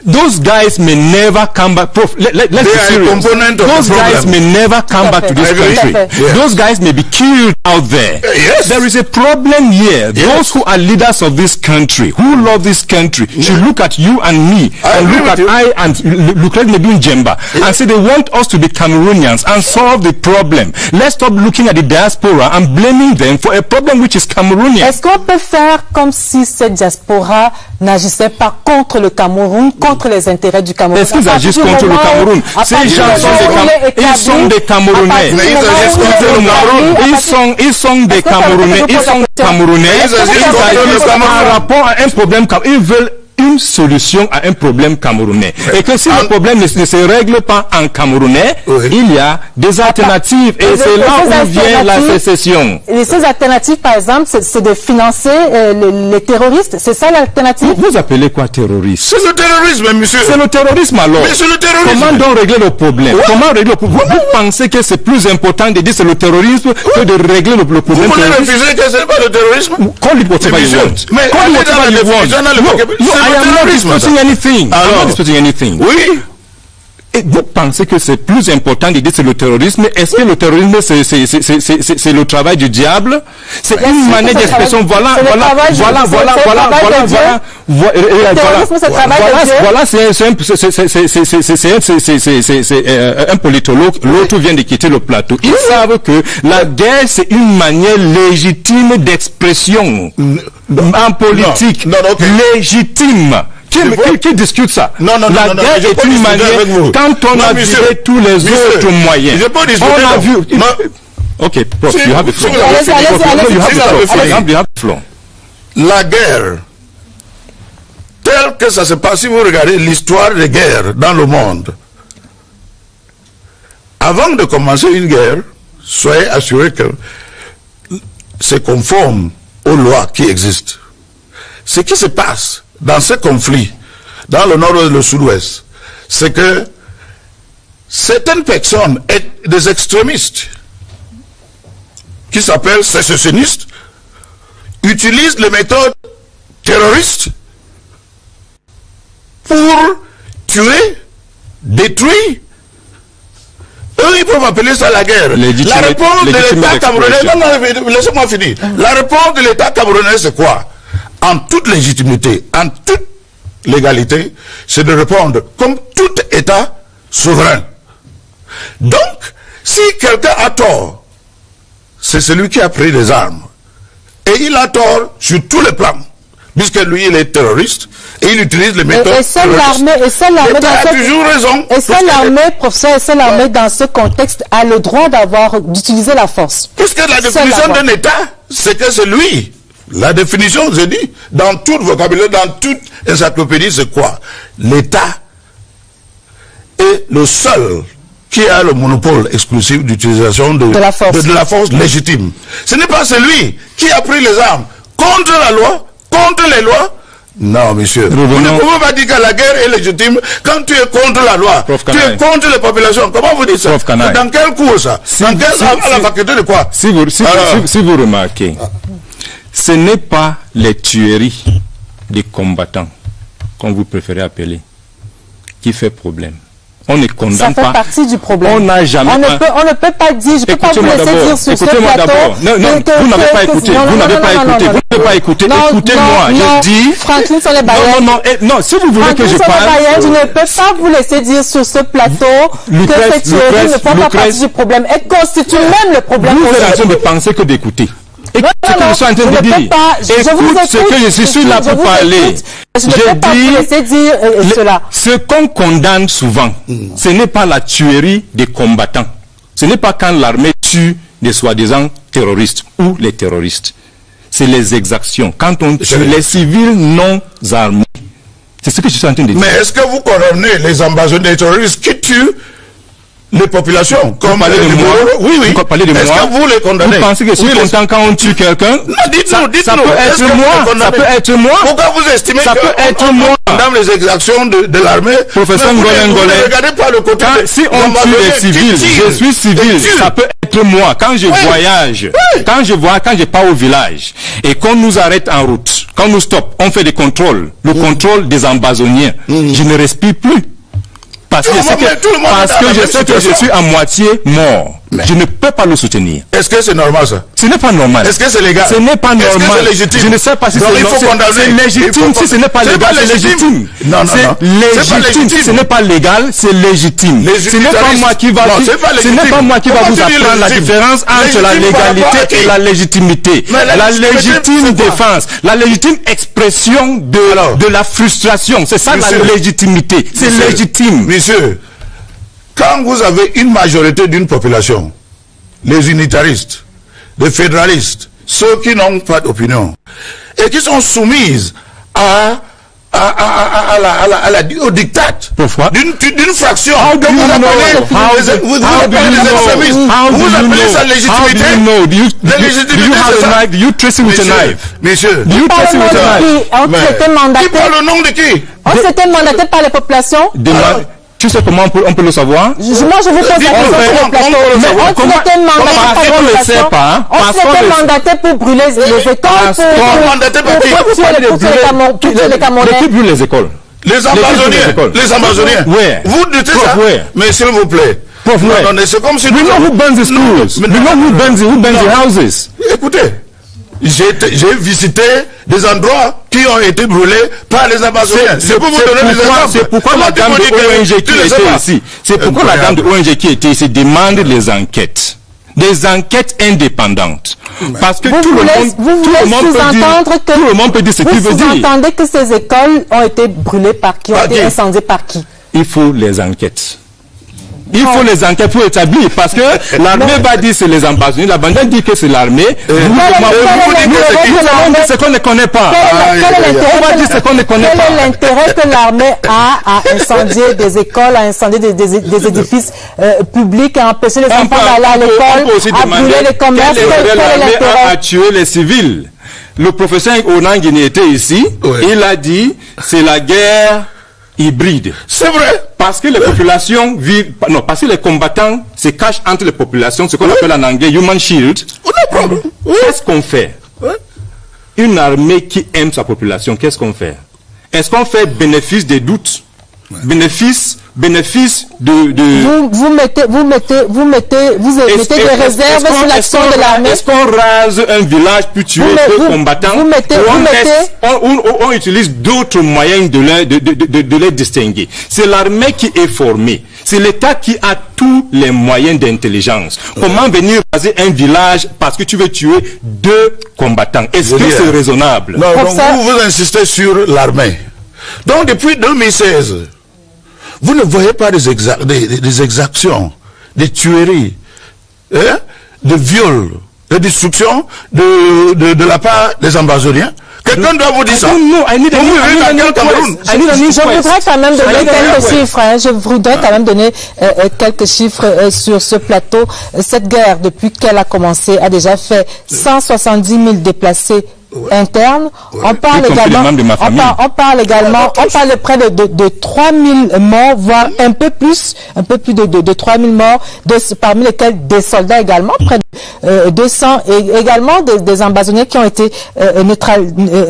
those guys may never come back. Let's be serious. Those guys may never come back to this country. Yes. Those guys may be killed out there. Yes. There is a problem here. Yes. Those who are leaders of this country, who love this country, should look at you and me, and look at I and look at Nebin Jemba, and say they want us to be Cameroonians and solve the problem. Let's stop looking at the diaspora and blaming them for a problem which is Cameroonian. Est-ce qu'on peut faire comme si cette diaspora n'agissait pas contre le Cameroun, contre les intérêts du Cameroun? Est-ce qu'ils agissent contre le Cameroun? Ces gens sont des Camerounais. Ils sont des Camerounais. Ils sont Camerounais. Par rapport à un problème, ils veulent une solution à un problème camerounais. Et que si le problème ne se règle pas en camerounais, il y a des alternatives. Et c'est là où vient la sécession. Et ces alternatives, par exemple, c'est de financer les terroristes. C'est ça l'alternative? Vous appelez quoi terroriste? C'est le terrorisme, monsieur. C'est le terrorisme alors. Mais c'est le terrorisme. Comment donc régler le problème? Comment régler le problème? Vous pensez que c'est plus important de dire c'est le terrorisme que de régler le problème? Vous voulez refuser que ce n'est pas le terrorisme? Call it whatever you want. Mais call it whatever you want. I am not disputing anything. I'm not disputing anything. Oui. Et vous pensez que c'est plus important de dire c'est le terrorisme? Est-ce que le terrorisme c'est le travail du diable? C'est une manière d'expression. Voilà, c'est un politologue. L'autre vient de quitter le plateau. Ils savent que la guerre c'est une manière légitime d'expression en politique. Légitime. Qui discute ça? Non, la guerre est une manière. Quand on a viré tous les autres moyens, on a vu. Ok, prof, you have the floor. You have the floor. La guerre, telle que ça se passe, si vous regardez l'histoire des guerres dans le monde, avant de commencer une guerre, soyez assurés que c'est conforme aux lois qui existent. Ce qui se passe dans ce conflit, dans le nord et le sud-ouest, c'est que certaines personnes, des extrémistes, qui s'appellent sécessionnistes, utilisent les méthodes terroristes pour tuer, détruire. Eux, ils peuvent appeler ça la guerre. La réponse de l'État camerounais, laissez-moi finir. La réponse de l'État camerounais, c'est quoi? En toute légitimité, en toute légalité, c'est de répondre comme tout État souverain. Donc, si quelqu'un a tort, c'est celui qui a pris les armes. Et il a tort sur tous les plans. Puisque lui, il est terroriste, et il utilise les méthodes terroristes. Et seule l'armée, professeur, et seule l'armée dans ce contexte a le droit d'utiliser la force. Parce que la définition d'un État, c'est que c'est lui. La définition, je dis, dans tout vocabulaire, dans toute encyclopédie, c'est quoi? L'État est le seul qui a le monopole exclusif d'utilisation de la force légitime. Ce n'est pas celui qui a pris les armes contre la loi, contre les lois. Non, monsieur. Vous ne pouvez pas dire que la guerre est légitime quand tu es contre la loi. Tu es contre les populations. Comment vous dites ça? Dans quel cours ça? Dans quelle la faculté de quoi? Si vous remarquez, ce n'est pas les tueries des combattants, comme vous préférez appeler, qui fait problème. On ne condamne pas. Ça fait partie du problème. On n'a jamais. On ne peut pas dire. Je peux pas vous laisser dire sur ce plateau. Non, vous n'avez pas écouté. Vous n'avez pas écouté. Vous n'avez pas écouté. Écoutez-moi. Je dis. Franklin sur les Bayern. Non. Si vous voulez que je parle. Je ne peux pas vous laisser dire sur ce plateau que ces tueries ne font pas partie du problème. Elles constituent même le problème. Vous êtes en train de penser que d'écouter. Écoute ce que je suis en train de dire. Écoute ce que je suis là pour parler. Je ne peux pas vous laisser dire cela. Ce qu'on condamne souvent, ce n'est pas la tuerie des combattants. Ce n'est pas quand l'armée tue des soi-disant terroristes ou les terroristes. C'est les exactions. Quand on tue les civils non armés. C'est ce que je suis en train de dire. Mais est-ce que vous condamnez les ambassadeurs des terroristes qui tuent les populations, comme parlez de moi. Oui, oui. Vous parlez de moi. Est-ce que vous les condamnez? Vous pensez que je suis content quand on tue quelqu'un? Non, dites-nous. Ça peut être moi. Ça peut être moi. Pourquoi vous estimez ça que peut être moi? Dans les exactions de l'armée, professeur Ngolengole, regardez pas le côté. Si on tue les civils, je suis civil, ça peut être moi. Quand je voyage, quand je pars au village et qu'on nous arrête en route, quand nous stoppe, on fait des contrôles, le contrôle des ambazoniens, je ne respire plus. Parce que je sais que je suis à moitié mort. Je ne peux pas le soutenir. Est-ce que c'est normal ça? Ce n'est pas normal. Est-ce que c'est légal? Ce n'est pas normal. Est-ce que c'est légitime? Je ne sais pas si c'est légitime. Si ce n'est pas légal, c'est légitime. Non. C'est légitime. Si ce n'est pas légal, c'est légitime. Ce n'est pas moi qui va vous apprendre la différence entre la légalité et la légitimité. La légitime défense, la légitime expression de la frustration. C'est ça la légitimité. C'est légitime. Monsieur, quand vous avez une majorité d'une population, les unitaristes, les fédéralistes, ceux qui n'ont pas d'opinion, et qui sont soumises au diktat d'une fraction, vous appelez ça légitimité. Do you trace it with a knife? Monsieur, on s'était mandaté. Qui parle au nom de qui? On s'était mandaté par les populations. Tu sais comment on peut le savoir? Moi, je vous pose la question sur le plateau. On s'était mandaté pour brûler les écoles. Qui brûle les écoles? Les Ambazoniens. Vous dites ça? Mais s'il vous plaît. C'est comme si... We know who burns the schools. We know who burns the houses. Écoutez. J'ai visité des endroits qui ont été brûlés par les Ambazoniens. C'est pour vous donner des exemples. C'est pourquoi la dame de ONG qui était ici, c'est pourquoi la dame de ONG qui était ici demande les enquêtes. Des enquêtes indépendantes. Parce que tout le monde peut dire ce qu'il veut dire. Vous entendez que ces écoles ont été brûlées par qui? Ont été incendiées par qui? Il faut les enquêtes. Il faut les enquêtes pour établir, parce que l'armée va dire c'est les Ambazoniens, la bande dit que c'est l'armée. On dit ce qu'on ne connaît pas. On va dire ce qu'on ne connaît pas. Quel est l'intérêt que l'armée a à incendier des écoles, à incendier des édifices publics, à empêcher les enfants d'aller à l'école, à brûler les commerces? Quel est l'intérêt à tuer les civils? Le professeur Onangini était ici, il a dit c'est la guerre hybride. C'est vrai. Parce que les populations vivent... Non, parce que les combattants se cachent entre les populations, ce qu'on appelle en anglais human shield. Qu'est-ce qu'on fait? Une armée qui aime sa population, qu'est-ce qu'on fait? Est-ce qu'on fait bénéfice des doutes? Bénéfice de... Vous mettez des réserves sur l'action de l'armée. Est-ce qu'on rase un village pour tuer deux combattants? On utilise d'autres moyens de les distinguer. C'est l'armée qui est formée. C'est l'État qui a tous les moyens d'intelligence. Comment venir raser un village parce que tu veux tuer deux combattants? Est-ce que c'est raisonnable? Non, donc vous insistez sur l'armée. Donc depuis 2016, vous ne voyez pas des exactions, des tueries, de viols, de destruction de la part des Ambazoniens? Quelqu'un doit vous dire ça. Je voudrais quand même donner quelques chiffres. Je voudrais quand même donner quelques chiffres sur ce plateau. Cette guerre, depuis qu'elle a commencé, a déjà fait 170 000 déplacés interne. On parle également, on parle près de 3000 morts, voire un peu plus de 3000 morts, parmi lesquels des soldats également, près de 200, et également des Ambazoniens qui ont été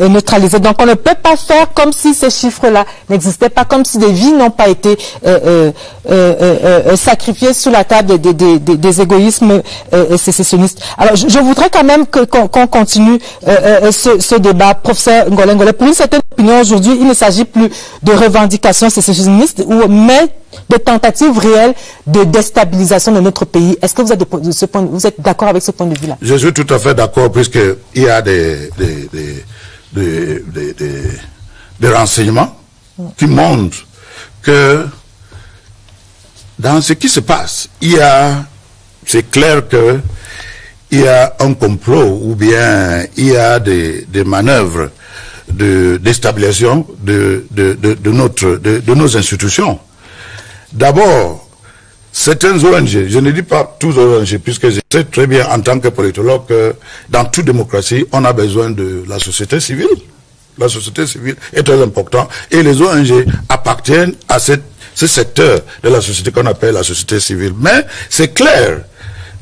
neutralisés. Donc on ne peut pas faire comme si ces chiffres-là n'existaient pas, comme si des vies n'ont pas été sacrifiées sous la table des égoïsmes sécessionnistes. Alors je voudrais quand même qu'on continue ce débat, professeur Ngolengole. Pour une certaine opinion aujourd'hui, il ne s'agit plus de revendications sécessionnistes, mais de tentatives réelles de déstabilisation de notre pays. Est-ce que vous êtes d'accord avec ce point de vue-là? Je suis tout à fait d'accord, puisqu'il y a des renseignements qui montrent que dans ce qui se passe, c'est clair que il y a un complot ou bien il y a des manœuvres de déstabilisation de nos institutions. D'abord, certaines ONG, je ne dis pas tous ONG, puisque je sais très bien en tant que politologue que dans toute démocratie, on a besoin de la société civile. La société civile est très importante et les ONG appartiennent à ce secteur de la société qu'on appelle la société civile. Mais c'est clair.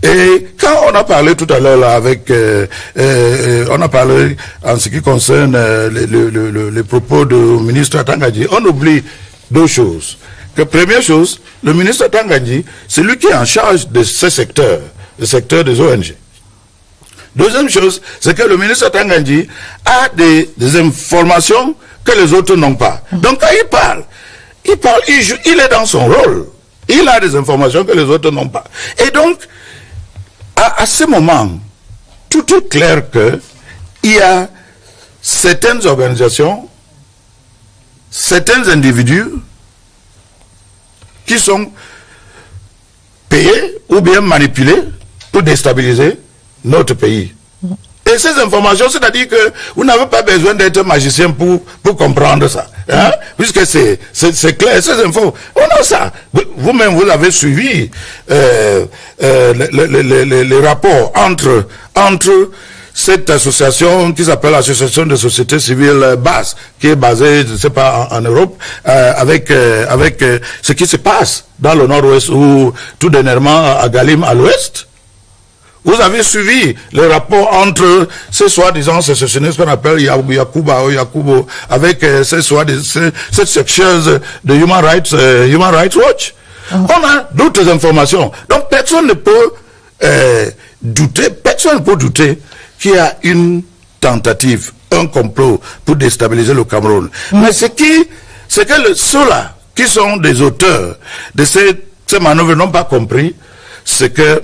Et quand on a parlé tout à l'heure là avec, on a parlé en ce qui concerne les propos du ministre Atangandji, on oublie deux choses. Que première chose, le ministre Atangandji, c'est lui qui est en charge de ce secteur, le secteur des ONG. Deuxième chose, c'est que le ministre Atangandji a des informations que les autres n'ont pas. Donc quand il est dans son rôle. Il a des informations que les autres n'ont pas. Et donc, à ce moment, tout est clair que il y a certaines organisations, certains individus qui sont payés ou bien manipulés pour déstabiliser notre pays. Et ces informations, c'est-à-dire que vous n'avez pas besoin d'être magicien pour comprendre ça. Hein? Puisque c'est clair, ces infos, on a ça. Vous-même, vous avez suivi les rapports entre cette association qui s'appelle l'Association de sociétés civiles basse, qui est basée, je ne sais pas, en Europe, avec ce qui se passe dans le nord-ouest ou tout dernièrement à Galim à l'ouest. Vous avez suivi les rapports entre ces soi-disant sécessionnistes qu'on appelle Yakubo, avec cette chercheuse de Human Rights Watch. On a d'autres informations. Donc personne ne peut douter qu'il y a une tentative, un complot pour déstabiliser le Cameroun. Mais c'est que ceux-là qui sont des auteurs de ces manœuvres n'ont pas compris, c'est que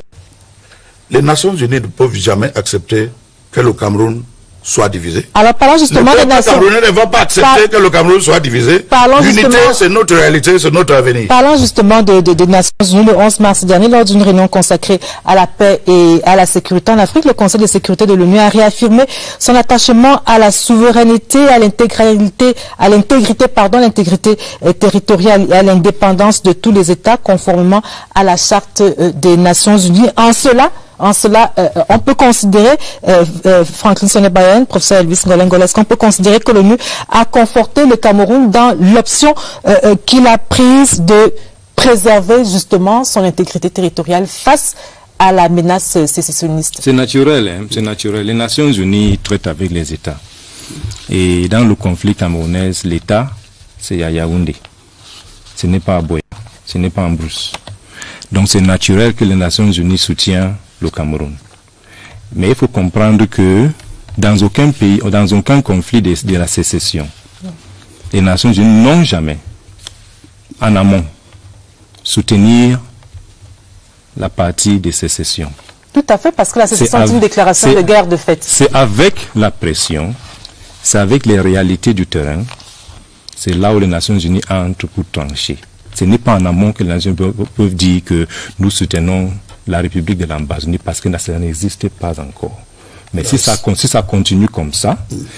les Nations Unies ne peuvent jamais accepter que le Cameroun soit divisé. Alors parlons justement des Nations Unies. Le Camerounais ne va pas accepter que le Cameroun soit divisé. L'unité, c'est notre réalité, c'est notre avenir. Parlons justement des Nations Unies. Le 11 mars dernier, lors d'une réunion consacrée à la paix et à la sécurité en Afrique, le Conseil de sécurité de l'ONU a réaffirmé son attachement à la souveraineté, à l'intégrité territoriale et à l'indépendance de tous les États, conformément à la Charte des Nations Unies. En cela, on peut considérer, Franklin Sonnebayen, professeur Elvis Ngolengoles, qu'on peut considérer que l'ONU a conforté le Cameroun dans l'option qu'il a prise de préserver justement son intégrité territoriale face à la menace sécessionniste. C'est naturel, hein, c'est naturel. Les Nations Unies traitent avec les États. Et dans le conflit camerounais, l'État, c'est à Yaoundé. Ce n'est pas à Boya, ce n'est pas en Brousse. Donc c'est naturel que les Nations Unies soutiennent le Cameroun. Mais il faut comprendre que dans aucun pays, dans aucun conflit de la sécession, les Nations Unies n'ont jamais, en amont, soutenir la partie de sécession. Tout à fait, parce que la sécession est une déclaration de guerre de fait. C'est avec la pression, c'est avec les réalités du terrain, c'est là où les Nations Unies entrent pour trancher. Ce n'est pas en amont que les Nations Unies peuvent dire que nous soutenons la République de l'Ambazonie parce que ça n'existe pas encore. Mais si ça continue comme ça,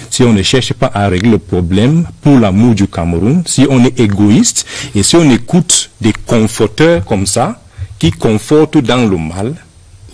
si on ne cherche pas à régler le problème pour l'amour du Cameroun, si on est égoïste et si on écoute des conforteurs comme ça, qui confortent dans le mal,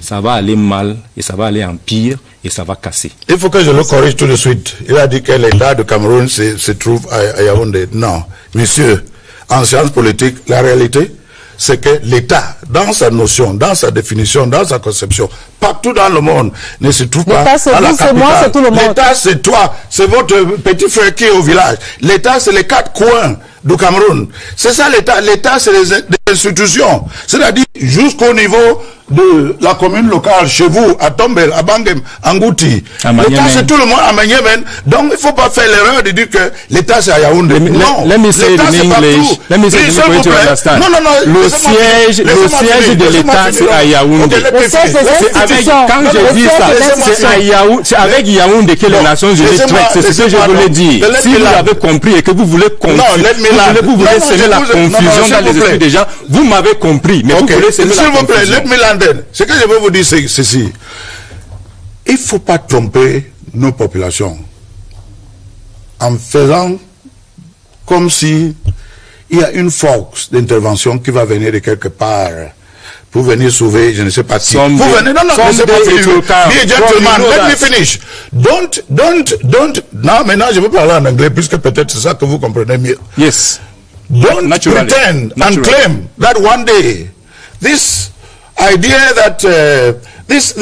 ça va aller mal et ça va aller en pire et ça va casser. Il faut que je le corrige tout de suite. Il a dit que l'État de Cameroun se trouve à Yaoundé. Non, monsieur, en sciences politiques, la réalité, c'est que l'État, dans sa notion, dans sa définition, dans sa conception, partout dans le monde, ne se trouve pas à la capitale. L'État, c'est toi, c'est votre petit frère qui est au village. L'État, c'est les quatre coins du Cameroun. C'est ça l'État. L'État, c'est les institutions. C'est-à-dire jusqu'au niveau de la commune locale, chez vous, à Tombel, à Bangem, à Ngouti. L'État, c'est tout le monde à Maniémen. Donc, il ne faut pas faire l'erreur de dire que l'État, c'est à Yaoundé. Non, l'État, c'est partout. Non, le siège de l'État, c'est à Yaoundé. Quand je dis ça, c'est avec Yaoundé que les Nations Unies traitent. C'est ce que je voulais dire. Si vous avez compris et que vous voulez vous voulez semer la confusion dans les esprits des gens, vous m'avez compris, mais vous voulez semer la confusion. Ce que je veux vous dire, c'est ceci. Il ne faut pas tromper nos populations en faisant comme si il y a une force d'intervention qui va venir de quelque part pour venir sauver, je ne sais pas qui. Vous venez, non, laissez pas finir. Be a gentleman, let me finish. Don't, non, maintenant je veux parler en anglais, puisque peut-être c'est ça que vous comprenez mieux. Yes. Don't pretend and claim that one day, this idea that, this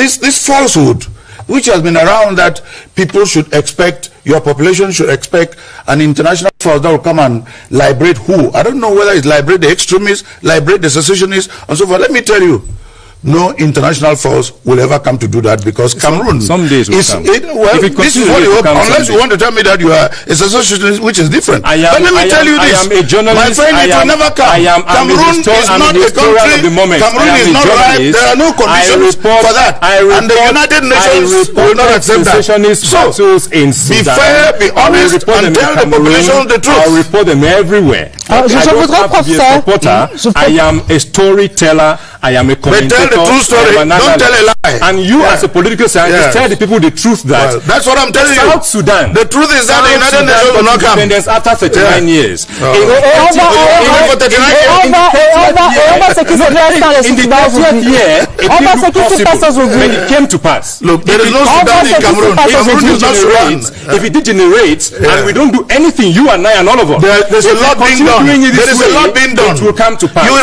falsehood, which has been around, that people should expect, your population should expect an international force that will come and liberate who? I don't know whether it's liberate the extremists, liberate the secessionists, and so forth. Let me tell you, no international force will ever come to do that, because Cameroon some days will come. This is what you hope, unless you want to tell me that you are a secessionist, which is different. But let me tell you this, my friend, it will never come. Cameroon is not a country. Cameroon is not right. There are no conditions for that, and the United Nations will not accept that. So be fair, be honest, and tell the population the truth. I'll report them everywhere. Je voudrais, professeur, I am a storyteller. I am a commentator. But tell the true story. Don't tell a lie. And you, as a political scientist, tell the people the truth that. Well, that's what I'm telling you. South Sudan. The truth is that the United Nations will not come. Independence after 39 years. On va ce qui se passe dans le Soudan aujourd'hui. On va ce qui se passe aujourd'hui. When it came to pass. Look, there is no Sudan in Cameroon. Cameroon is not Sudan. If it degenerates and we don't do anything, you and I and all of us. There's a lot being done. There is a lot being done. It will come to pass. Do you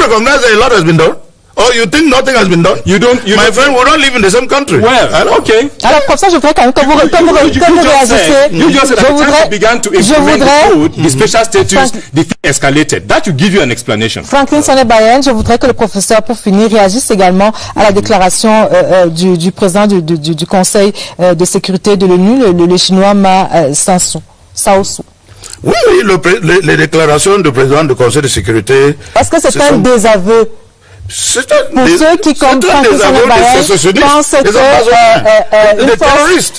recognize that a lot has been done? Oh, you think nothing has been done? My friend, we don't live in the same country. Well, okay. Alors, comme ça, je voudrais quand même que vous réagissez. You just said that the time began to implement the code, the special status, the thing escalated. That should give you an explanation. Franklin Sonné-Bayenne, je voudrais que le professeur, pour finir, réagisse également à la déclaration du président du Conseil de sécurité de l'ONU, le chinois Ma Saosu. Oui, les déclarations du président du Conseil de sécurité. Est-ce que c'est un désaveu? Pour ceux qui comprennent que pensent que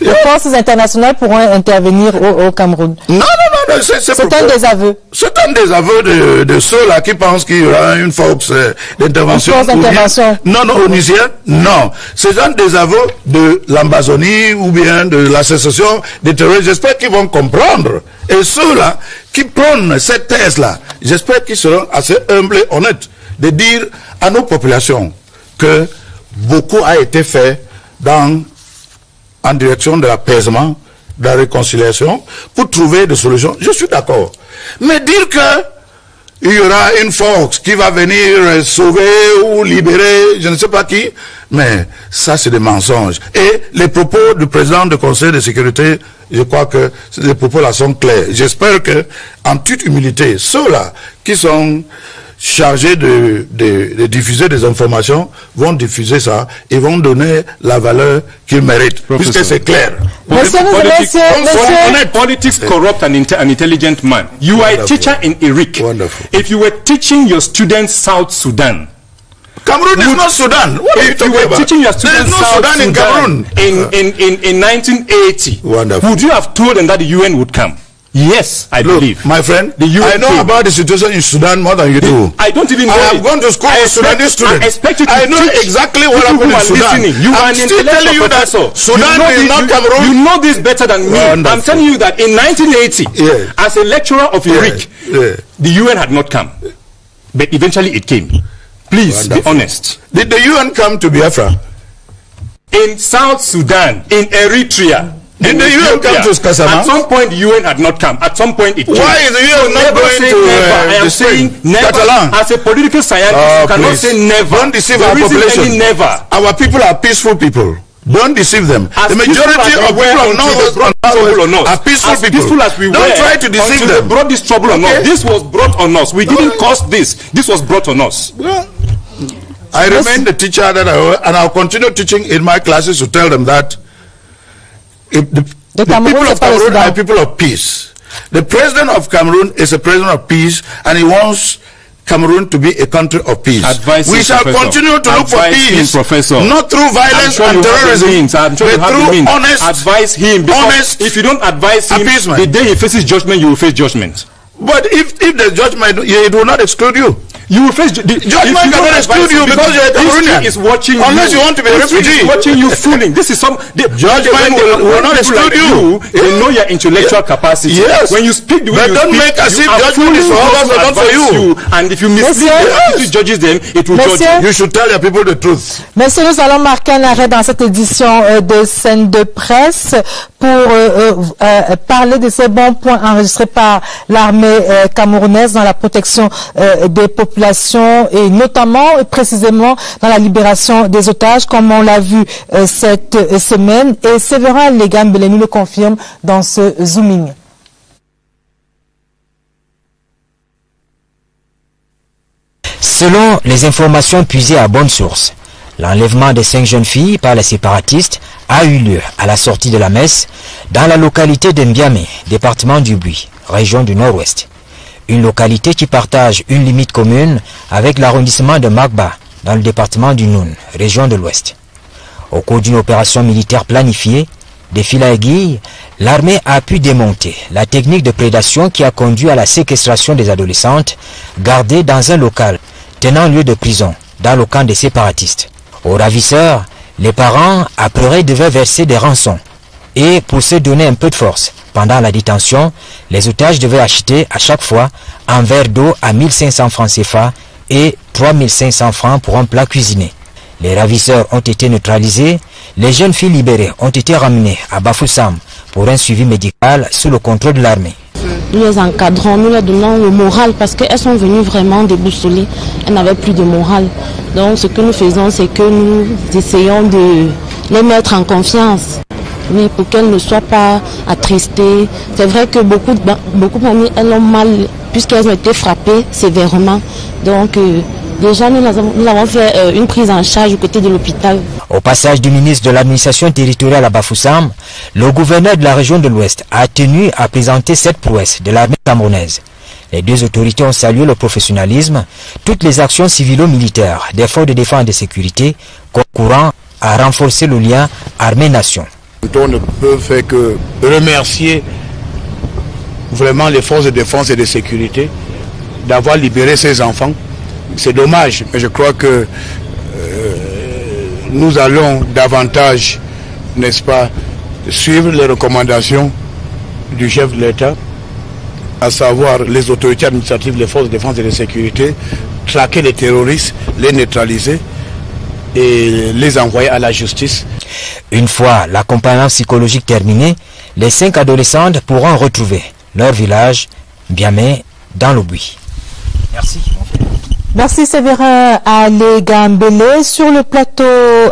les forces internationales pourront intervenir au Cameroun. Non, c'est un désaveu. C'est un désaveu de ceux-là qui pensent qu'il y aura une force d'intervention. Non, au Niger, non. C'est un désaveu de l'Ambazonie ou bien de l'association des terroristes. J'espère qu'ils vont comprendre. Et ceux-là qui prennent cette thèse-là, j'espère qu'ils seront assez humbles et honnêtes de dire à nos populations que beaucoup a été fait en direction de l'apaisement, de la réconciliation, pour trouver des solutions. Je suis d'accord. Mais dire que il y aura une force qui va venir sauver ou libérer, je ne sais pas qui, mais ça c'est des mensonges. Et les propos du président du Conseil de sécurité, je crois que les propos là sont clairs. J'espère que, en toute humilité, ceux-là qui sont chargés de diffuser des informations vont diffuser ça et vont donner la valeur qu'ils méritent, puisque c'est clair. Politics corrupt an intelligent man. You are a teacher in Eric. Wonderful. If you were teaching your students South Sudan, Cameroon is not Sudan. What are you talking about? Teaching your students South Sudan in Cameroon in 1980, wonderful. Would you have told them that the UN would come? Yes, I believe. My friend, I know about the situation in Sudan more than you do. I don't even know. I have gone to school with Sudanese students. I know exactly what happened in Sudan. You are an intellectual professor. Sudan is not Cameroon. You know this better than me. Wonderful. I'm telling you that in 1980, as a lecturer of Eric, the UN had not come. But eventually it came. Please be honest. Did the UN come to Biafra? In South Sudan, in Eritrea. Did the UN come to Kasama? At some point, the UN had not come. At some point, it came. Why is the UN not going to I am saying never. Catalan? As a political scientist, you cannot say never. Don't deceive our population. Never. Our people are peaceful people. Don't deceive them. The majority of people of North are peaceful people. As we Don't try to deceive them. They brought this trouble on us. This was brought on us. We didn't cause this. This was brought on us. Well, I remain the teacher that and I'll continue teaching in my classes to tell them that if the people of Cameroon are people of peace. The president of Cameroon is a president of peace, and he wants Cameroon to be a country of peace. We shall continue to look for peace, not through violence and terrorism, but through honest. Advise him, because if you don't advise him, the day he faces judgment, you will face judgment. But if the judgment, it will not exclude you. You will face judgment cannot exclude you because you're a Cameroonian. Is watching unless you want to be a refugee. Is watching you fooling. This is some judgment will not exclude you. They know your intellectual capacity. Yes. When you speak the way you don't speak, make as if judgment is for others or not for you. And if you mislead them, if you judges them, it will judge you. You should tell your people the truth. Messieurs, nous allons marquer un arrêt dans cette édition de Scène de presse pour parler de ces bons points enregistrés par l'armée camerounaise dans la protection des populations et notamment et précisément dans la libération des otages comme on l'a vu cette semaine, et Séverin Legambele nous le confirme dans ce zooming. Selon les informations puisées à bonne source, l'enlèvement des 5 jeunes filles par les séparatistes a eu lieu à la sortie de la messe dans la localité de Mbiamé, département du Bui, région du Nord-Ouest. Une localité qui partage une limite commune avec l'arrondissement de Magba, dans le département du Noun, région de l'Ouest. Au cours d'une opération militaire planifiée, des fils à aiguille, l'armée a pu démonter la technique de prédation qui a conduit à la séquestration des adolescentes gardées dans un local tenant lieu de prison, dans le camp des séparatistes. Aux ravisseurs, les parents apeurés devaient verser des rançons. Et pour se donner un peu de force, pendant la détention, les otages devaient acheter à chaque fois un verre d'eau à 1500 francs CFA et 3500 francs pour un plat cuisiné. Les ravisseurs ont été neutralisés, les jeunes filles libérées ont été ramenées à Bafoussam pour un suivi médical sous le contrôle de l'armée. Nous les encadrons, nous leur donnons le moral parce qu'elles sont venues vraiment déboussolées, elles n'avaient plus de morale. Donc ce que nous faisons, c'est que nous essayons de les mettre en confiance. Oui, pour qu'elles ne soient pas attristées. C'est vrai que beaucoup parmi elles ont mal puisqu'elles ont été frappées sévèrement. Donc déjà nous avons fait une prise en charge du côté de l'hôpital. Au passage du ministre de l'administration territoriale à Bafoussam, le gouverneur de la région de l'Ouest a tenu à présenter cette prouesse de l'armée camerounaise. Les deux autorités ont salué le professionnalisme, toutes les actions civilo-militaires des forces de défense et de sécurité concourant à renforcer le lien armée-nation. On ne peut faire que remercier vraiment les forces de défense et de sécurité d'avoir libéré ces enfants. C'est dommage, mais je crois que nous allons davantage, n'est-ce pas, suivre les recommandations du chef de l'État, à savoir les autorités administratives, les forces de défense et de sécurité, traquer les terroristes, les neutraliser et les envoyer à la justice. Une fois l'accompagnement psychologique terminé, les 5 adolescentes pourront retrouver leur village, Mbiamé, dans le Bui. Merci. Merci Séverin Legambele. Sur le plateau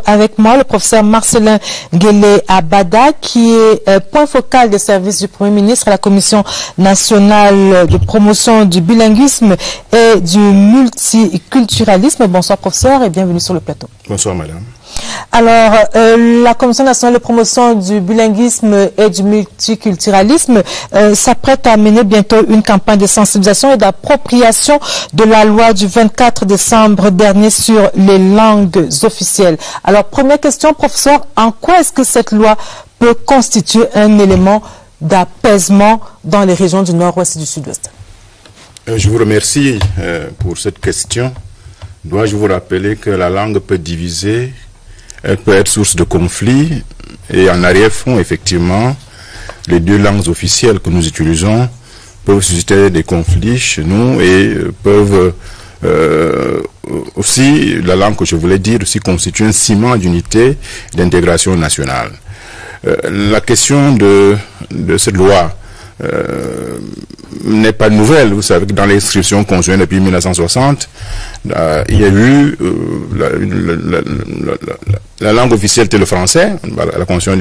avec moi, le professeur Marcelin Guélé Abada, qui est point focal des services du Premier ministre à la Commission nationale de promotion du bilinguisme et du multiculturalisme. Bonsoir professeur et bienvenue sur le plateau. Bonsoir madame. Alors, la Commission nationale de promotion du bilinguisme et du multiculturalisme s'apprête à mener bientôt une campagne de sensibilisation et d'appropriation de la loi du 24 décembre dernier sur les langues officielles. Alors, première question, professeur, en quoi est-ce que cette loi peut constituer un élément d'apaisement dans les régions du Nord-Ouest et du Sud-Ouest? Je vous remercie pour cette question. Dois-je vous rappeler que la langue peut diviser, elle peut être source de conflits, et en arrière-fond, effectivement, les deux langues officielles que nous utilisons peuvent susciter des conflits chez nous et peuvent aussi, la langue que je voulais dire, aussi constituer un ciment d'unité d'intégration nationale. La question de cette loi n'est pas nouvelle. Vous savez que dans l'inscription conjointe depuis 1960, il y a eu la langue officielle était le français, la constitution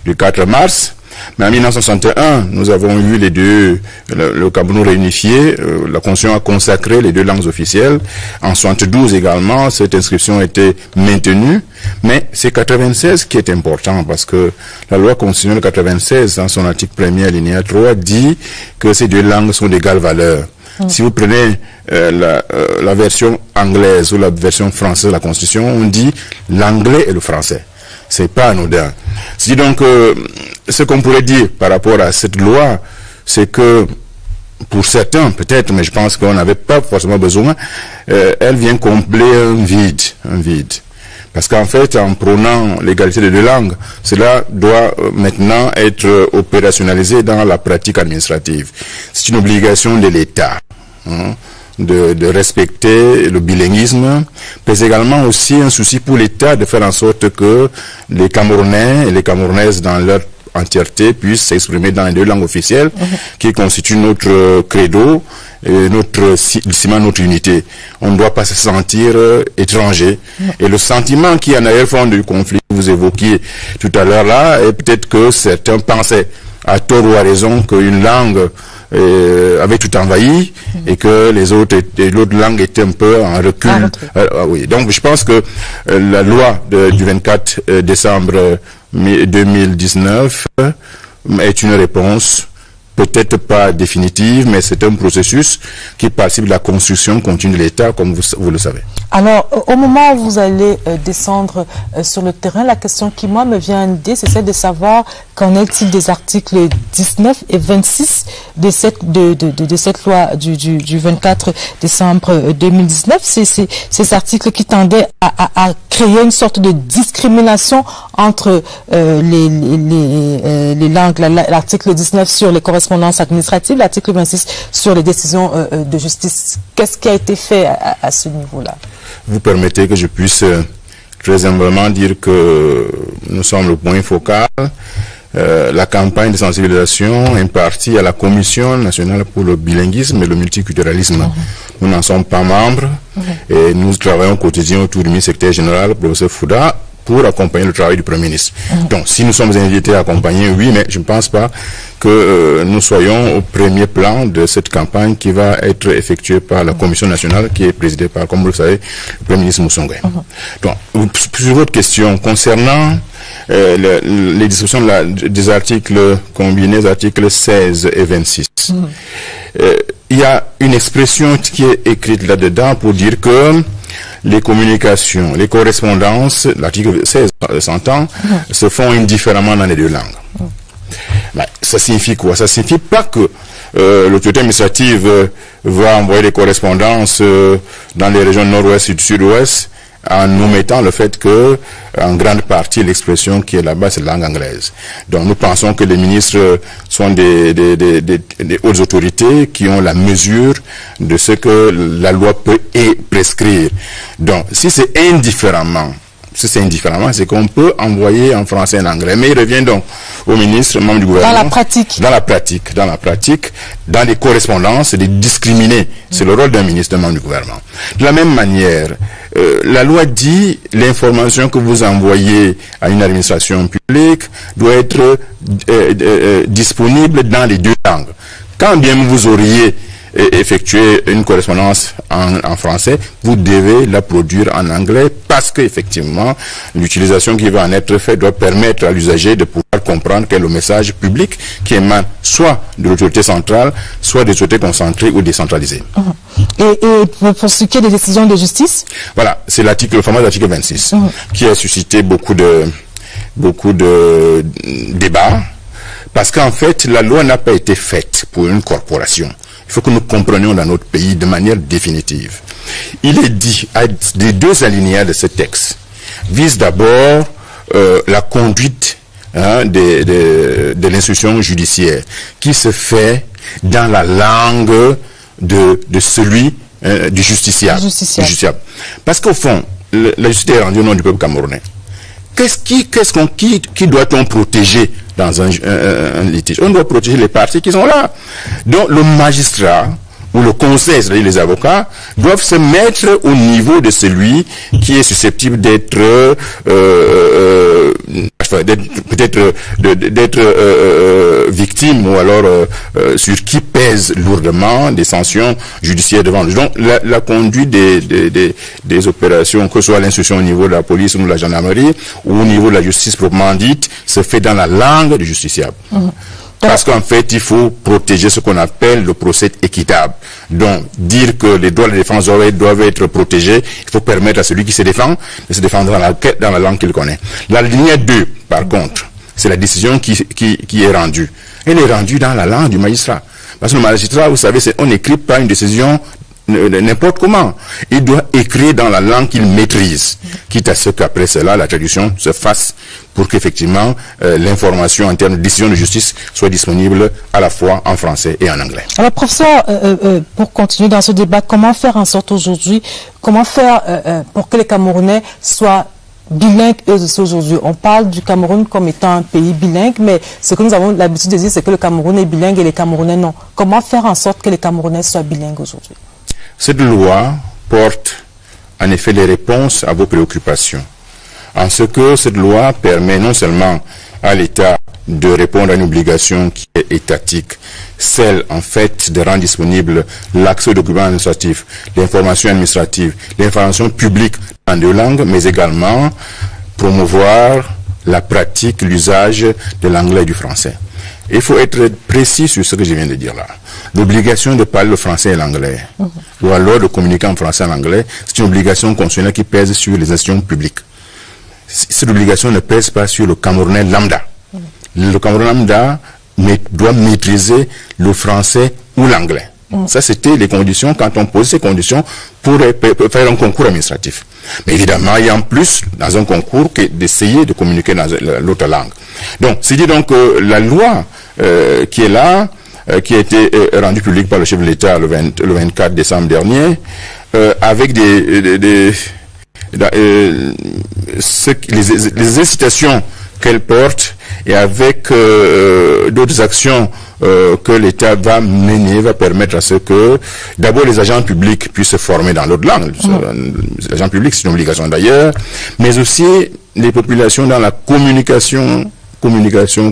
du 4 mars. Mais en 1961, nous avons eu les deux, le Cameroun réunifié, la Constitution a consacré les deux langues officielles. En 72 également, cette inscription était maintenue. Mais c'est 96 qui est important parce que la loi constitutionnelle 96, dans son article 1er alinéa 3, dit que ces deux langues sont d'égale valeur. Si vous prenez la version anglaise ou la version française de la Constitution, on dit l'anglais et le français. C'est pas anodin. C'est donc ce qu'on pourrait dire par rapport à cette loi, c'est que pour certains peut-être, mais je pense qu'on n'avait pas forcément besoin, elle vient combler un vide. Parce qu'en fait, en prônant l'égalité des deux langues, cela doit maintenant être opérationnalisé dans la pratique administrative. C'est une obligation de l'État de respecter le bilinguisme, mais également aussi un souci pour l'État de faire en sorte que les Camerounais et les Camerounaises dans leur entièreté puissent s'exprimer dans les deux langues officielles qui constituent notre credo et notre ciment, notre unité. On ne doit pas se sentir étranger. Et le sentiment qui est en arrière-fond du conflit que vous évoquiez tout à l'heure là, et peut-être que certains pensaient à tort ou à raison qu'une langue avait tout envahi et que l'autre langue était un peu en recul. Oui. Donc je pense que la loi du 24 décembre 2019 est une réponse, peut-être pas définitive, mais c'est un processus qui participe de la construction continue de l'État, comme vous le savez. Alors, au moment où vous allez descendre sur le terrain, la question qui, moi, me vient à l'idée, c'est celle de savoir qu'en est-il des articles 19 et 26 de cette loi du 24 décembre 2019. Ces articles qui tendaient à créer une sorte de discrimination entre les langues. L'article 19 sur les correspondances administratives, l'article 26 sur les décisions de justice. Qu'est-ce qui a été fait à ce niveau-là? Vous permettez que je puisse très humblement dire que nous sommes le point focal. La campagne de sensibilisation impartie à la Commission nationale pour le bilinguisme et le multiculturalisme. Nous n'en sommes pas membres et nous travaillons au quotidien autour du ministre secrétaire général, le professeur Fouda, pour accompagner le travail du Premier ministre. Donc, si nous sommes invités à accompagner, oui, mais je ne pense pas que nous soyons au premier plan de cette campagne qui va être effectuée par la Commission nationale qui est présidée par, comme vous le savez, le Premier ministre Moussongwe. Donc, sur votre question, concernant les discussions des articles combinés, articles 16 et 26, il y a une expression qui est écrite là-dedans pour dire que les communications, les correspondances, l'article 16 s'entend, se font indifféremment dans les deux langues. Ben, ça signifie quoi? Ça signifie pas que l'autorité administrative va envoyer des correspondances dans les régions nord-ouest et du sud-ouest en omettant le fait que, en grande partie, l'expression qui est là-bas, c'est la langue anglaise. Donc, nous pensons que les ministres sont des hautes autorités qui ont la mesure de ce que la loi peut prescrire. Donc, si c'est indifféremment, c'est qu'on peut envoyer en français et en anglais. Mais il revient donc au ministre, membre du gouvernement. Dans la pratique, dans les correspondances, de discriminer. C'est le rôle d'un ministre, d'un membre du gouvernement. De la même manière, la loi dit l'information que vous envoyez à une administration publique doit être disponible dans les deux langues. Quand bien vous auriez effectuer une correspondance en français, vous devez la produire en anglais parce qu'effectivement, l'utilisation qui va en être faite doit permettre à l'usager de pouvoir comprendre quel est le message public qui émane soit de l'autorité centrale, soit des autorités concentrées ou décentralisées. Et pour ce qui est des décisions de justice? Voilà, c'est le fameux article 26 qui a suscité beaucoup de débats parce qu'en fait, la loi n'a pas été faite pour une corporation. Il faut que nous comprenions dans notre pays de manière définitive. Il est dit, les deux alinéas de ce texte visent d'abord la conduite de l'instruction judiciaire qui se fait dans la langue de celui du justiciable. Parce qu'au fond, la justice est rendue au nom du peuple camerounais. Qui doit-on protéger dans un litige? On doit protéger les parties qui sont là. Donc le magistrat ou le conseil, c'est-à-dire les avocats, doivent se mettre au niveau de celui qui est susceptible d'être victime ou alors sur qui pèsent lourdement des sanctions judiciaires devant lui. Donc la conduite des opérations, que ce soit l'instruction au niveau de la police ou de la gendarmerie ou au niveau de la justice proprement dite, se fait dans la langue du justiciable. Parce qu'en fait, il faut protéger ce qu'on appelle le procès équitable. Donc, dire que les droits de défense doivent être protégés, il faut permettre à celui qui se défend de se défendre dans la langue qu'il connaît. La ligne 2, par contre, c'est la décision qui est rendue. Elle est rendue dans la langue du magistrat. Parce que le magistrat, vous savez, on n'écrit pas une décision n'importe comment. Il doit écrire dans la langue qu'il maîtrise, quitte à ce qu'après cela, la traduction se fasse pour qu'effectivement l'information en termes de décision de justice soit disponible à la fois en français et en anglais. Alors professeur, pour continuer dans ce débat, comment faire en sorte aujourd'hui, comment faire pour que les Camerounais soient bilingues eux aussi aujourd'hui? On parle du Cameroun comme étant un pays bilingue, mais ce que nous avons l'habitude de dire, c'est que le Cameroun est bilingue et les Camerounais non. Comment faire en sorte que les Camerounais soient bilingues aujourd'hui? Cette loi porte en effet les réponses à vos préoccupations, en ce que cette loi permet non seulement à l'État de répondre à une obligation qui est étatique, celle en fait de rendre disponible l'accès aux documents administratifs, l'information administrative, l'information publique en 2 langues, mais également promouvoir la pratique, l'usage de l'anglais et du français. Il faut être précis sur ce que je viens de dire là. L'obligation de parler le français et l'anglais, ou alors de communiquer en français et en anglais, c'est une obligation constitutionnelle qui pèse sur les institutions publiques. Cette obligation ne pèse pas sur le Camerounais lambda. Le Camerounais lambda doit maîtriser le français ou l'anglais. Ça, c'était les conditions, quand on pose ces conditions pour faire un concours administratif. Mais évidemment, il y a en plus, dans un concours, d'essayer de communiquer dans l'autre langue. Donc, c'est dit donc que la loi qui est là, qui a été rendue publique par le chef de l'État le 24 décembre dernier, avec les incitations qu'elle porte et avec d'autres actions que l'État va mener, va permettre à ce que d'abord les agents publics puissent se former dans l'autre langue. Les agents publics, c'est une obligation d'ailleurs, mais aussi les populations dans la communication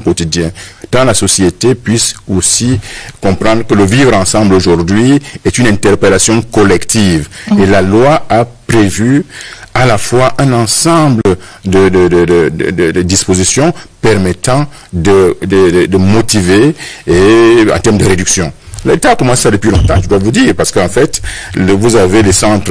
quotidienne, dans la société, puissent aussi comprendre que le vivre ensemble aujourd'hui est une interpellation collective. Et la loi a prévu à la fois un ensemble de dispositions permettant de motiver et en termes de réduction. L'État a commencé ça depuis longtemps, je dois vous dire, parce qu'en fait, vous avez les centres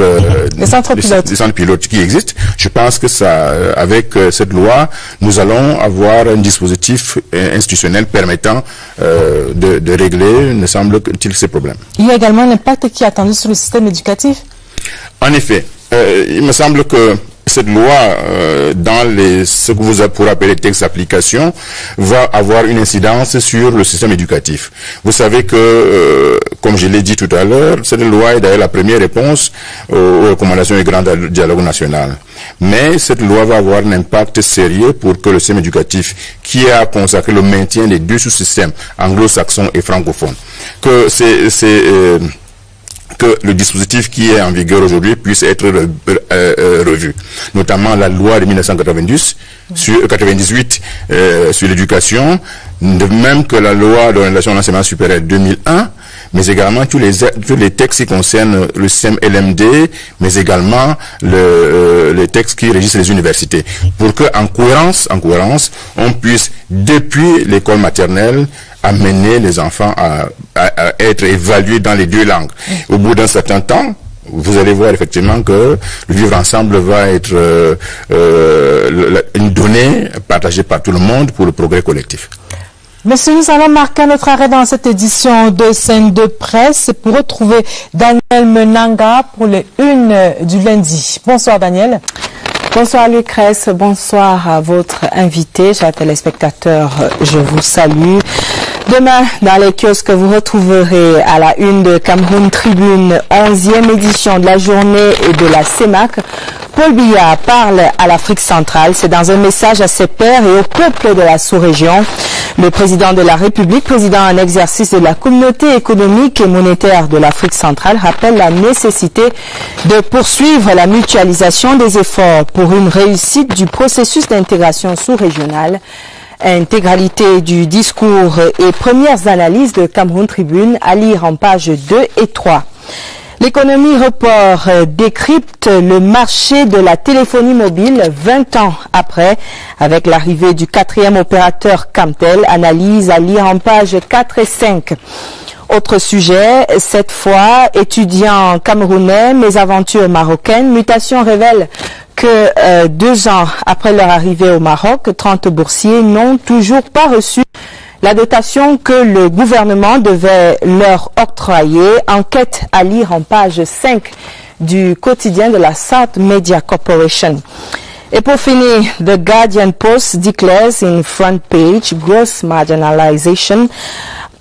pilotes qui existent. Je pense que ça, avec cette loi, nous allons avoir un dispositif institutionnel permettant de régler, me semble-t-il, ces problèmes. Il y a également un impact qui est attendu sur le système éducatif. En effet, il me semble que cette loi, dans ce que vous pourrez appeler texte d'application, va avoir une incidence sur le système éducatif. Vous savez que, comme je l'ai dit tout à l'heure, cette loi est d'ailleurs la première réponse aux recommandations du grand dialogue national. Mais cette loi va avoir un impact sérieux pour que le système éducatif, qui a consacré le maintien des 2 sous-systèmes anglo-saxons et francophones, que le dispositif qui est en vigueur aujourd'hui puisse être revu. Notamment la loi de 1998 sur l'éducation, de même que la loi d'orientation de l'enseignement supérieur 2001, mais également tous les textes qui concernent le système LMD, mais également les textes qui régissent les universités, pour que en cohérence, on puisse, depuis l'école maternelle, amener les enfants à être évalués dans les 2 langues. Au bout d'un certain temps, vous allez voir effectivement que le vivre ensemble va être une donnée partagée par tout le monde pour le progrès collectif. Monsieur, nous allons marquer notre arrêt dans cette édition de Scène de Presse pour retrouver Daniel Menanga pour les 1 du lundi. Bonsoir Daniel. Bonsoir Lucrèce, bonsoir à votre invité, chers téléspectateurs, je vous salue. Demain, dans les kiosques, vous retrouverez à la 1 de Cameroun Tribune, 11e édition de la journée et de la CEMAC. Paul Biya parle à l'Afrique centrale. C'est dans un message à ses pairs et au peuple de la sous-région. Le président de la République, président en exercice de la communauté économique et monétaire de l'Afrique centrale, rappelle la nécessité de poursuivre la mutualisation des efforts pour une réussite du processus d'intégration sous-régionale. Intégralité du discours et premières analyses de Cameroun Tribune à lire en pages 2 et 3. L'économie report décrypte le marché de la téléphonie mobile 20 ans après, avec l'arrivée du 4e opérateur Camtel. Analyse à lire en pages 4 et 5. Autre sujet, cette fois, étudiants camerounais, mésaventures marocaines. Mutation révèle que 2 ans après leur arrivée au Maroc, 30 boursiers n'ont toujours pas reçu La dotation que le gouvernement devait leur octroyer, enquête à lire en page 5 du quotidien de la South Media Corporation. Et pour finir, The Guardian Post declares in front page gross marginalization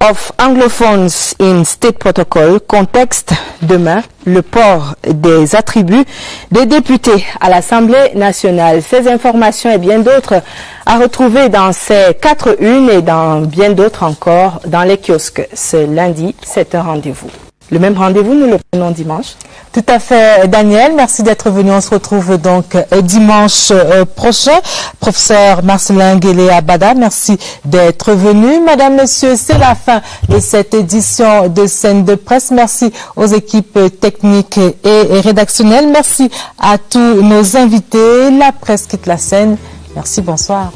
of anglophones in state protocol. Contexte demain, le port des attributs des députés à l'Assemblée nationale. Ces informations et bien d'autres à retrouver dans ces 4 unes et dans bien d'autres encore dans les kiosques. Ce lundi, c'est un rendez-vous. Le même rendez-vous, nous le prenons dimanche. Tout à fait, Daniel. Merci d'être venu. On se retrouve donc dimanche prochain. Professeur Marcelin Guélé-Abada, merci d'être venu. Madame, Monsieur, c'est la fin de cette édition de Scène de Presse. Merci aux équipes techniques et rédactionnelles. Merci à tous nos invités. La presse quitte la scène. Merci, bonsoir.